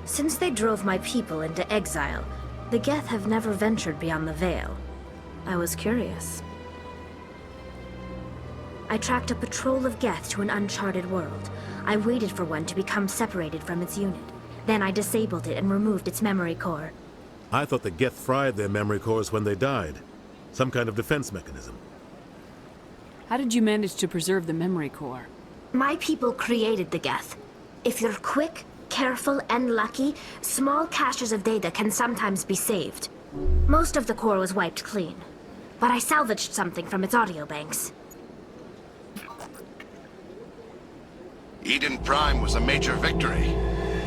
Since they drove my people into exile, the Geth have never ventured beyond the Veil. I was curious. I tracked a patrol of Geth to an uncharted world. I waited for one to become separated from its unit. Then I disabled it and removed its memory core. I thought the Geth fried their memory cores when they died. Some kind of defense mechanism. How did you manage to preserve the memory core? My people created the Geth. If you're quick, careful, and lucky, small caches of data can sometimes be saved. Most of the core was wiped clean. but I salvaged something from its audio banks. Eden Prime was a major victory.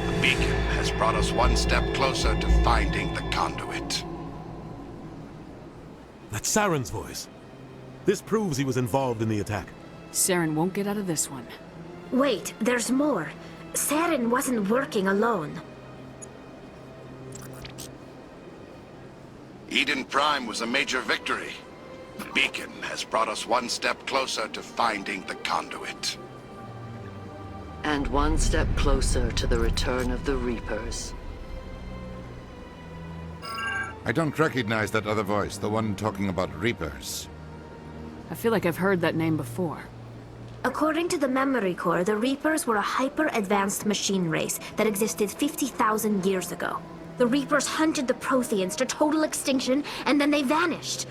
The beacon has brought us one step closer to finding the conduit. That's Saren's voice. This proves he was involved in the attack. Saren won't get out of this one. Wait, there's more. Saren wasn't working alone. Eden Prime was a major victory. The beacon has brought us one step closer to finding the conduit. And one step closer to the return of the Reapers. I don't recognize that other voice, the one talking about Reapers. I feel like I've heard that name before. According to the Memory Core, the Reapers were a hyper-advanced machine race that existed 50,000 years ago. The Reapers hunted the Protheans to total extinction, and then they vanished.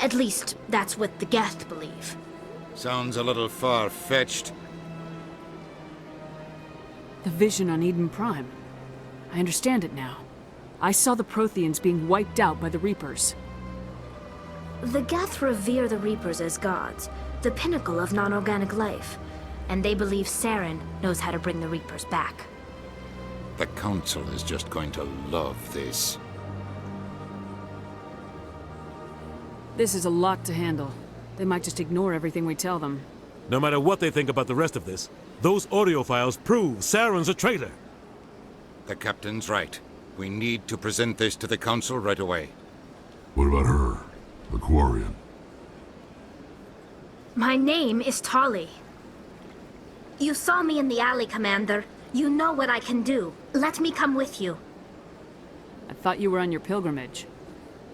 At least, that's what the Geth believe. Sounds a little far-fetched. The vision on Eden Prime. I understand it now. I saw the Protheans being wiped out by the Reapers. The Geth revere the Reapers as gods, the pinnacle of non-organic life. And they believe Saren knows how to bring the Reapers back. The Council is just going to love this. This is a lot to handle. They might just ignore everything we tell them. No matter what they think about the rest of this, those audio files prove Saren's a traitor. The Captain's right. We need to present this to the Council right away. What about her? The Quarian? My name is Tali. You saw me in the alley, Commander. You know what I can do. Let me come with you. I thought you were on your pilgrimage.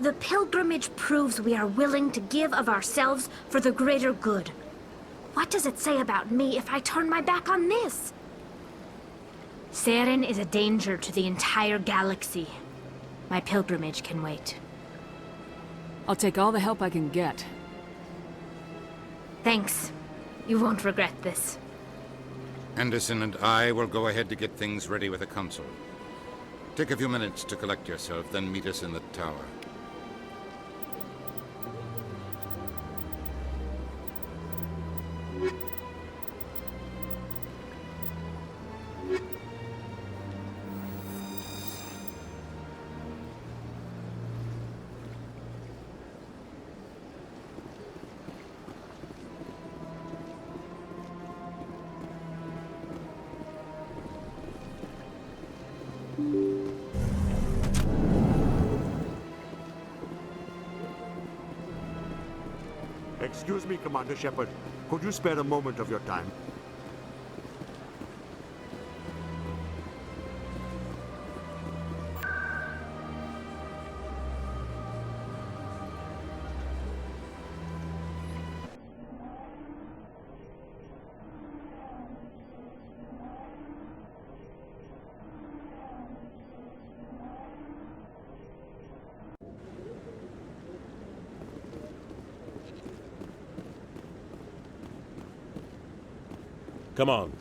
The pilgrimage proves we are willing to give of ourselves for the greater good. What does it say about me if I turn my back on this? Saren is a danger to the entire galaxy. My pilgrimage can wait. I'll take all the help I can get. Thanks. You won't regret this. Anderson and I will go ahead to get things ready with the Council. Take a few minutes to collect yourself, then meet us in the tower. Excuse me, Commander Shepard. Could you spare a moment of your time? Come on.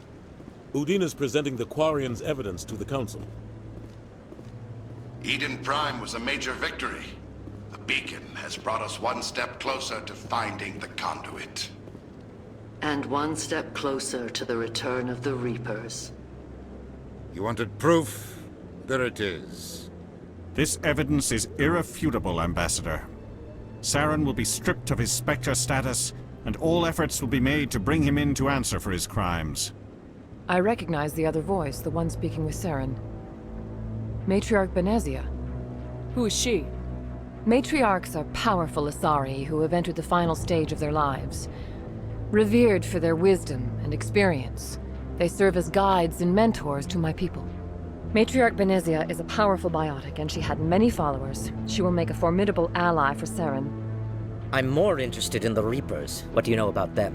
Udina's presenting the Quarians' evidence to the Council. Eden Prime was a major victory. The beacon has brought us one step closer to finding the conduit. And one step closer to the return of the Reapers. You wanted proof? There it is. This evidence is irrefutable, Ambassador. Saren will be stripped of his Spectre status, and all efforts will be made to bring him in to answer for his crimes. I recognize the other voice, the one speaking with Saren. Matriarch Benezia. Who is she? Matriarchs are powerful Asari who have entered the final stage of their lives. Revered for their wisdom and experience, they serve as guides and mentors to my people. Matriarch Benezia is a powerful biotic, and she had many followers. She will make a formidable ally for Saren. I'm more interested in the Reapers. What do you know about them?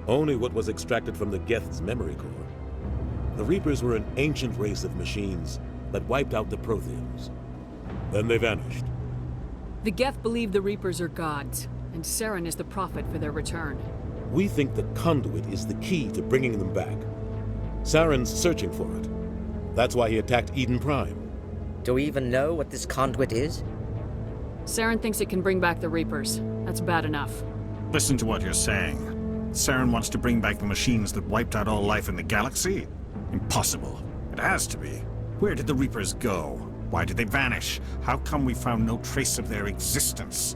Only what was extracted from the Geth's memory core. The Reapers were an ancient race of machines that wiped out the Protheans. Then they vanished. The Geth believe the Reapers are gods, and Saren is the prophet for their return. We think the conduit is the key to bringing them back. Saren's searching for it. That's why he attacked Eden Prime. Do we even know what this conduit is? Saren thinks it can bring back the Reapers. That's That's bad enough. Listen to what you're saying. Saren wants to bring back the machines that wiped out all life in the galaxy? Impossible. It has to be. Where did the Reapers go? Why did they vanish? How come we found no trace of their existence?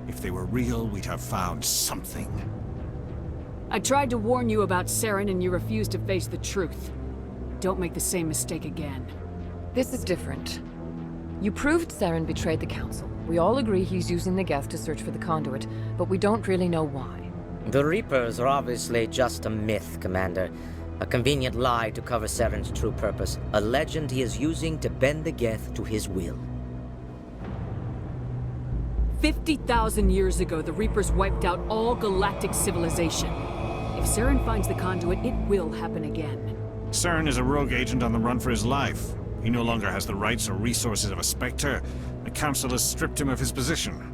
If they were real, we'd have found something. I tried to warn you about Saren and you refused to face the truth. Don't make the same mistake again. This is different. You proved Saren betrayed the Council. We all agree he's using the Geth to search for the conduit, but we don't really know why. The Reapers are obviously just a myth, Commander. A convenient lie to cover Saren's true purpose. A legend he is using to bend the Geth to his will. 50,000 years ago, the Reapers wiped out all galactic civilization. If Saren finds the conduit, it will happen again. Saren is a rogue agent on the run for his life. He no longer has the rights or resources of a Spectre. The Council has stripped him of his position.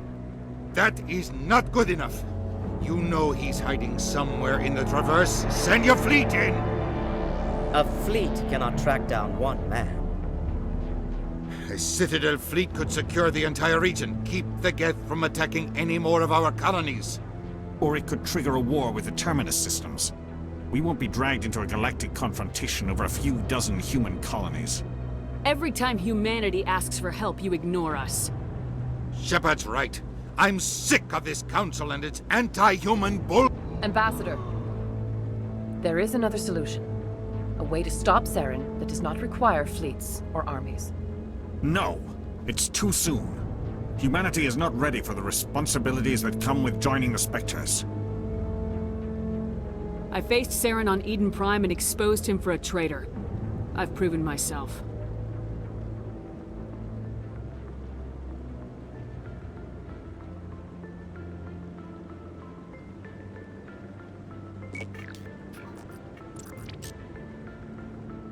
That is not good enough. You know he's hiding somewhere in the Traverse. Send your fleet in! A fleet cannot track down one man. A Citadel fleet could secure the entire region, keep the Geth from attacking any more of our colonies. Or it could trigger a war with the Terminus systems. We won't be dragged into a galactic confrontation over a few dozen human colonies. Every time humanity asks for help, you ignore us. Shepard's right. I'm sick of this council and its anti-human bull— Ambassador, there is another solution. A way to stop Saren that does not require fleets or armies. No! It's too soon. Humanity is not ready for the responsibilities that come with joining the Spectres. I faced Saren on Eden Prime and exposed him for a traitor. I've proven myself.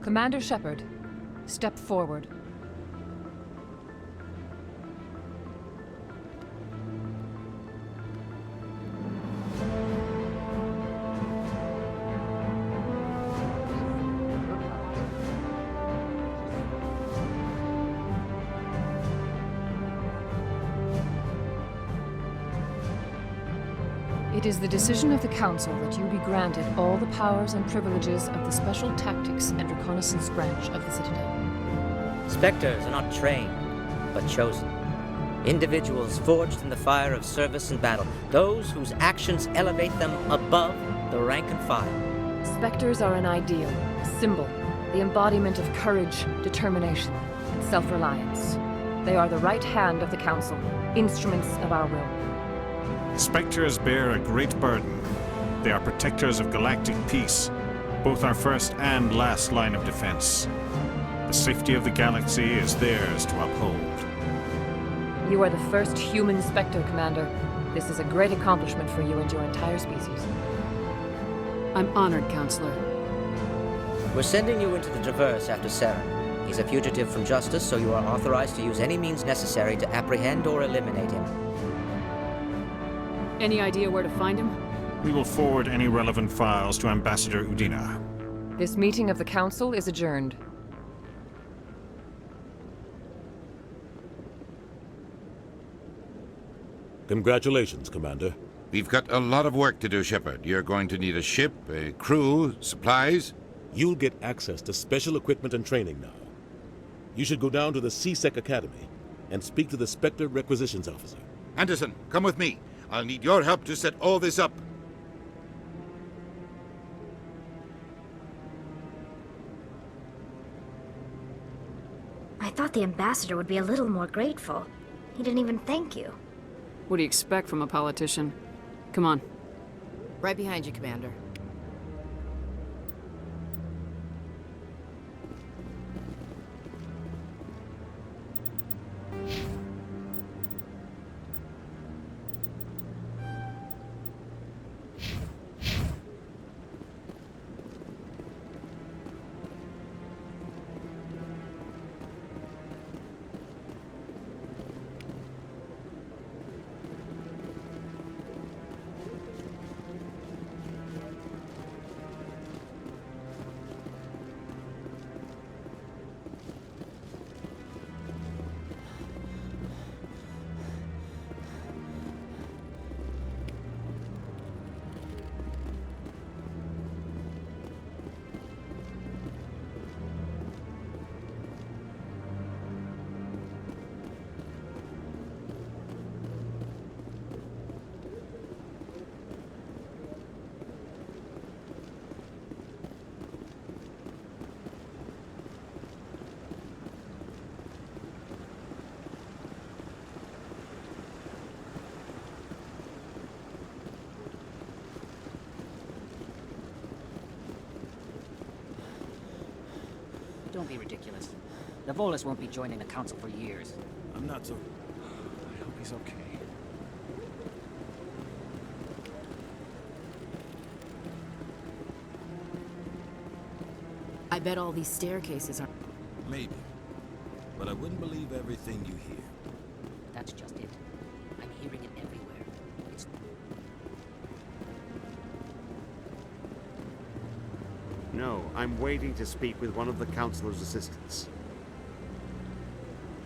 Commander Shepard, step forward. It is the decision of the Council that you be granted all the powers and privileges of the Special Tactics and Reconnaissance Branch of the Citadel. Spectres are not trained, but chosen. Individuals forged in the fire of service and battle. Those whose actions elevate them above the rank and file. Spectres are an ideal, a symbol, the embodiment of courage, determination, and self-reliance. They are the right hand of the Council, instruments of our will. Spectres bear a great burden. They are protectors of galactic peace, both our first and last line of defense. The safety of the galaxy is theirs to uphold. You are the first human Spectre, Commander. This is a great accomplishment for you and your entire species. I'm honored, Counselor. We're sending you into the Traverse after Saren. He's a fugitive from justice, so you are authorized to use any means necessary to apprehend or eliminate him. Any idea where to find him? We will forward any relevant files to Ambassador Udina. This meeting of the Council is adjourned. Congratulations, Commander. We've got a lot of work to do, Shepard. You're going to need a ship, a crew, supplies. You'll get access to special equipment and training now. You should go down to the C-Sec Academy and speak to the Spectre Requisitions Officer. Anderson, come with me. I'll need your help to set all this up. I thought the ambassador would be a little more grateful. He didn't even thank you. What do you expect from a politician? Come on. Right behind you, Commander. Don't be ridiculous. The Volus won't be joining the Council for years. I'm not so... I hope he's okay. I bet all these staircases are... Maybe. But I wouldn't believe everything you hear. That's just it. I'm hearing it everywhere. It's... No, I'm waiting to speak with one of the Councilor's assistants.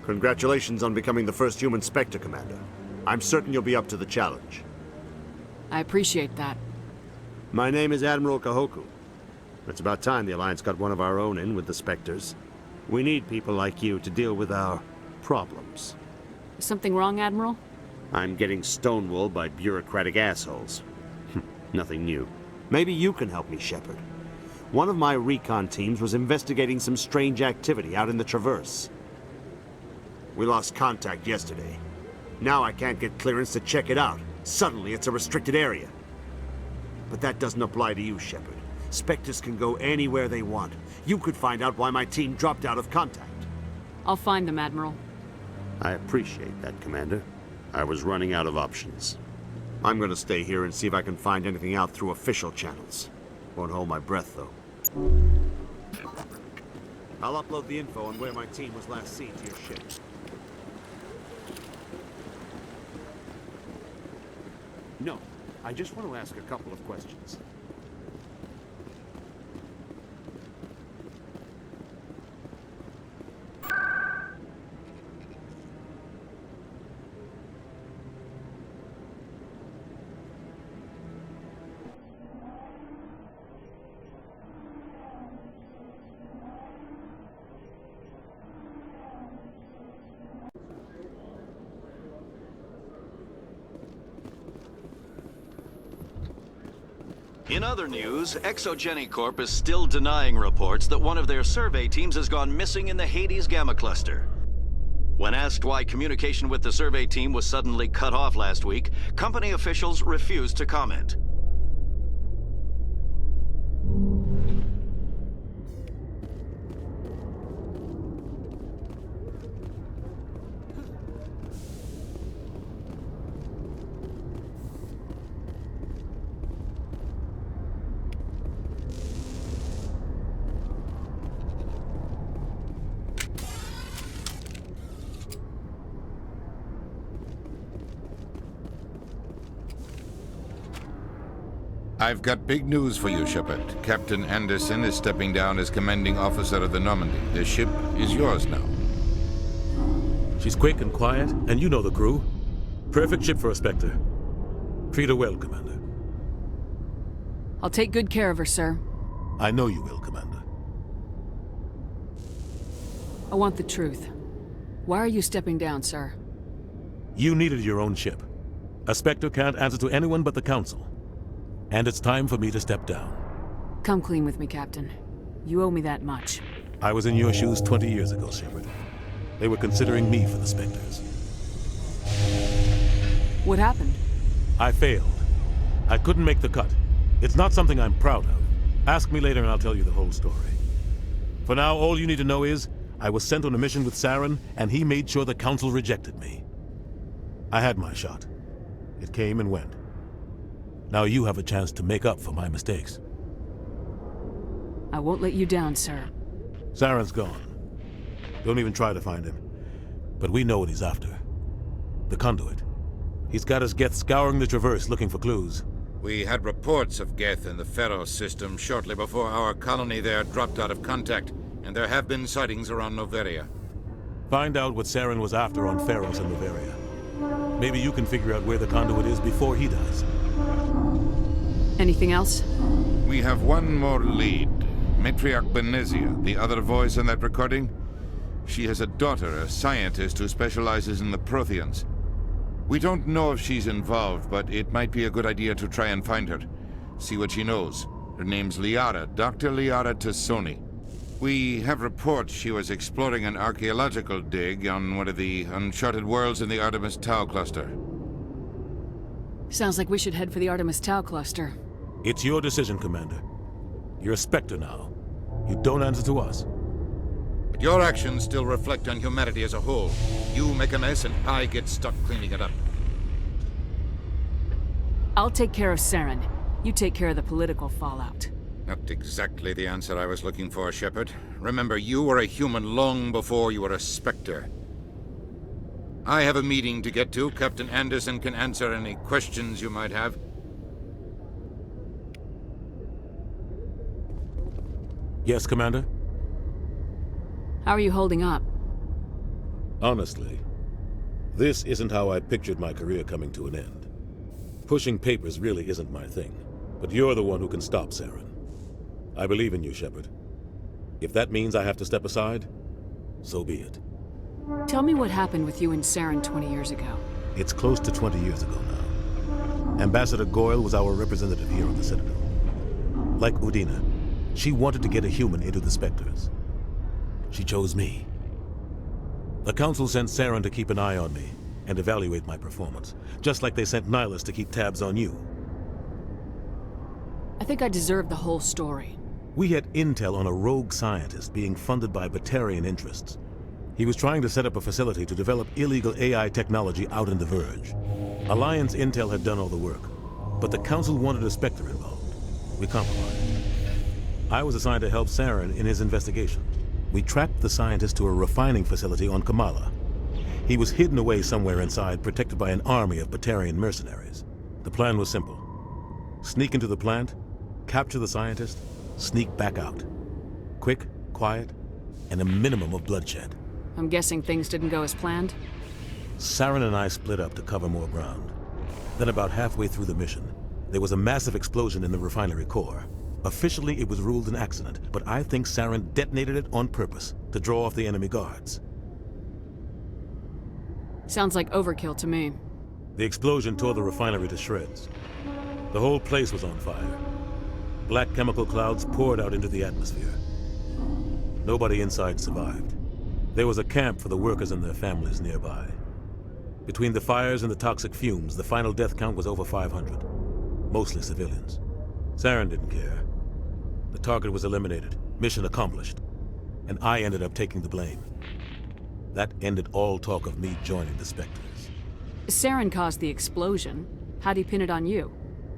Congratulations on becoming the first human Spectre, Commander. I'm certain you'll be up to the challenge. I appreciate that. My name is Admiral Kahoku. It's about time the Alliance got one of our own in with the Spectres. We need people like you to deal with our problems. Is something wrong, Admiral? I'm getting stonewalled by bureaucratic assholes. Nothing new. Maybe you can help me, Shepard. One of my recon teams was investigating some strange activity out in the Traverse. We lost contact yesterday. Now I can't get clearance to check it out. Suddenly it's a restricted area. But that doesn't apply to you, Shepard. Spectres can go anywhere they want. You could find out why my team dropped out of contact. I'll find them, Admiral. I appreciate that, Commander. I was running out of options. I'm gonna stay here and see if I can find anything out through official channels. Won't hold my breath, though. I'll upload the info on where my team was last seen to your ship. No, I just want to ask a couple of questions. In other news, Exogeny Corp is still denying reports that one of their survey teams has gone missing in the Hades Gamma Cluster. When asked why communication with the survey team was suddenly cut off last week, company officials refused to comment. I've got big news for you, Shepard. Captain Anderson is stepping down as commanding officer of the Normandy. The ship is yours now. She's quick and quiet, and you know the crew. Perfect ship for a Spectre. Treat her well, Commander. I'll take good care of her, sir. I know you will, Commander. I want the truth. Why are you stepping down, sir? You needed your own ship. A Spectre can't answer to anyone but the Council. And it's time for me to step down. Come clean with me, Captain. You owe me that much. I was in your shoes 20 years ago, Shepard. They were considering me for the Spectres. What happened? I failed. I couldn't make the cut. It's not something I'm proud of. Ask me later and I'll tell you the whole story. For now, all you need to know is, I was sent on a mission with Saren, and he made sure the Council rejected me. I had my shot. It came and went. Now you have a chance to make up for my mistakes. I won't let you down, sir. Saren's gone. Don't even try to find him. But we know what he's after. The conduit. He's got his Geth scouring the Traverse looking for clues. We had reports of Geth in the Pharos system shortly before our colony there dropped out of contact, and there have been sightings around Noveria. Find out what Saren was after on Pharos and Noveria. Maybe you can figure out where the conduit is before he does. Anything else? We have one more lead. Matriarch Benezia, the other voice in that recording. She has a daughter, a scientist who specializes in the Protheans. We don't know if she's involved, but it might be a good idea to try and find her. See what she knows. Her name's Liara, Dr. Liara Tassoni. We have reports she was exploring an archaeological dig on one of the uncharted worlds in the Artemis Tau cluster. Sounds like we should head for the Artemis Tau cluster. It's your decision, Commander. You're a Spectre now. You don't answer to us. But your actions still reflect on humanity as a whole. You make a mess and I get stuck cleaning it up. I'll take care of Saren. You take care of the political fallout. Not exactly the answer I was looking for, Shepard. Remember, you were a human long before you were a Spectre. I have a meeting to get to. Captain Anderson can answer any questions you might have. Yes, Commander? How are you holding up? Honestly, this isn't how I pictured my career coming to an end. Pushing papers really isn't my thing, but you're the one who can stop Saren. I believe in you, Shepard. If that means I have to step aside, so be it. Tell me what happened with you and Saren 20 years ago. It's close to 20 years ago now. Ambassador Goyle was our representative here on the Citadel. Like Udina, she wanted to get a human into the Spectres. She chose me. The Council sent Saren to keep an eye on me and evaluate my performance, just like they sent Nihilus to keep tabs on you. I think I deserve the whole story. We had intel on a rogue scientist being funded by Batarian interests. He was trying to set up a facility to develop illegal AI technology out in the Verge. Alliance intel had done all the work, but the Council wanted a Spectre involved. We compromised. I was assigned to help Saren in his investigation. We tracked the scientist to a refining facility on Kamala. He was hidden away somewhere inside, protected by an army of Batarian mercenaries. The plan was simple. Sneak into the plant, capture the scientist, sneak back out. Quick, quiet, and a minimum of bloodshed. I'm guessing things didn't go as planned? Saren and I split up to cover more ground. Then about halfway through the mission, there was a massive explosion in the refinery core. Officially, it was ruled an accident, but I think Saren detonated it on purpose to draw off the enemy guards. Sounds like overkill to me. The explosion tore the refinery to shreds. The whole place was on fire. Black chemical clouds poured out into the atmosphere. Nobody inside survived. There was a camp for the workers and their families nearby. Between the fires and the toxic fumes, the final death count was over 500. Mostly civilians. Saren didn't care. The target was eliminated, mission accomplished. And I ended up taking the blame. That ended all talk of me joining the Spectres. Saren caused the explosion. How'd he pin it on you?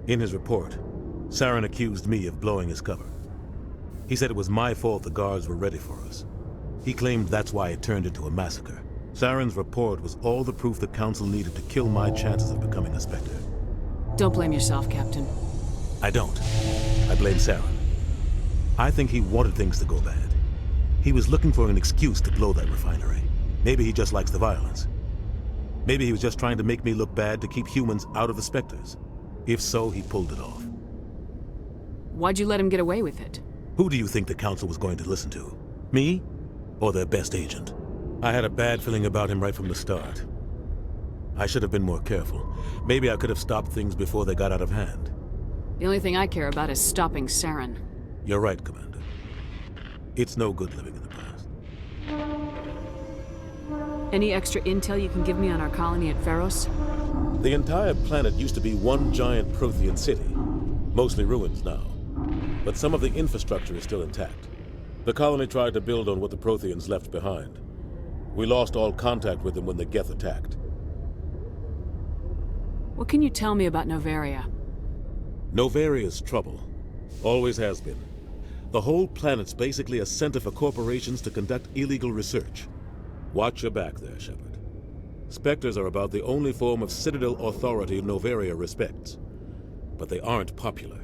In his report, Saren accused me of blowing his cover. He said it was my fault the guards were ready for us. He claimed that's why it turned into a massacre. Saren's report was all the proof the Council needed to kill my chances of becoming a Spectre. Don't blame yourself, Captain. I don't. I blame Saren. I think he wanted things to go bad. He was looking for an excuse to blow that refinery. Maybe he just likes the violence. Maybe he was just trying to make me look bad to keep humans out of the Spectres. If so, he pulled it off. Why'd you let him get away with it? Who do you think the Council was going to listen to? Me? Or their best agent? I had a bad feeling about him right from the start. I should have been more careful. Maybe I could have stopped things before they got out of hand. The only thing I care about is stopping Saren. You're right, Commander. It's no good living in the past. Any extra intel you can give me on our colony at Pharos? The entire planet used to be one giant Prothean city. Mostly ruins now. But some of the infrastructure is still intact. The colony tried to build on what the Protheans left behind. We lost all contact with them when the Geth attacked. What can you tell me about Novaria? Novaria's trouble. Always has been. The whole planet's basically a center for corporations to conduct illegal research. Watch your back there, Shepard. Spectres are about the only form of Citadel authority Novaria respects. But they aren't popular.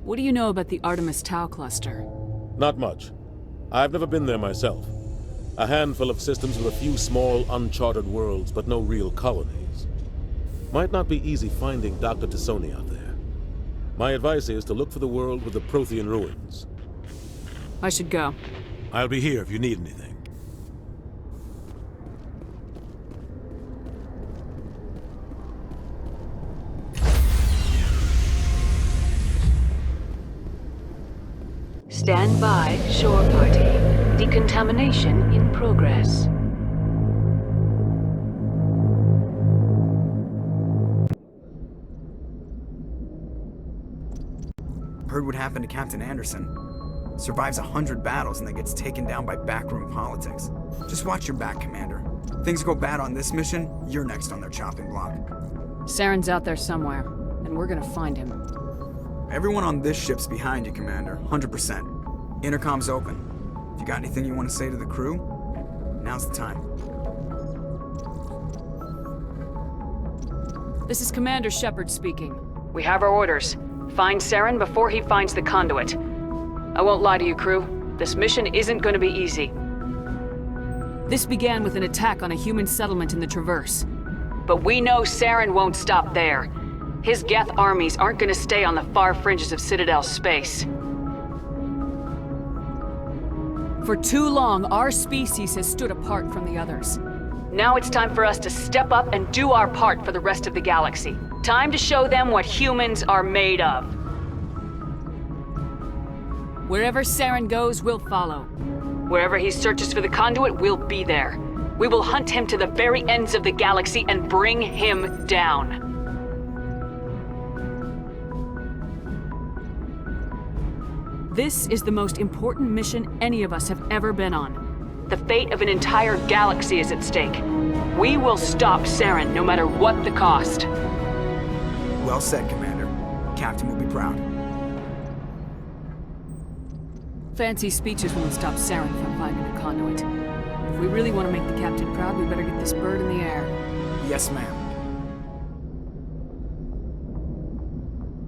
What do you know about the Artemis Tau cluster? Not much. I've never been there myself. A handful of systems with a few small, uncharted worlds, but no real colonies. Might not be easy finding Dr. Tassoni out there. My advice is to look for the world with the Prothean ruins. I should go. I'll be here if you need anything. Stand by, shore party. Decontamination in progress. Heard what happened to Captain Anderson. Survives 100 battles and then gets taken down by backroom politics. Just watch your back, Commander. Things go bad on this mission, you're next on their chopping block. Saren's out there somewhere, and we're gonna find him. Everyone on this ship's behind you, Commander. 100%. Intercom's open. If you got anything you want to say to the crew, now's the time. This is Commander Shepard speaking. We have our orders. Find Saren before he finds the conduit. I won't lie to you, crew. This mission isn't going to be easy. This began with an attack on a human settlement in the Traverse. But we know Saren won't stop there. His Geth armies aren't going to stay on the far fringes of Citadel space. For too long, our species has stood apart from the others. Now it's time for us to step up and do our part for the rest of the galaxy. Time to show them what humans are made of. Wherever Saren goes, we'll follow. Wherever he searches for the conduit, we'll be there. We will hunt him to the very ends of the galaxy and bring him down. This is the most important mission any of us have ever been on. The fate of an entire galaxy is at stake. We will stop Saren, no matter what the cost. Well said, Commander. Captain will be proud. Fancy speeches won't stop Saren from finding a conduit. If we really want to make the captain proud, we better get this bird in the air. Yes, ma'am.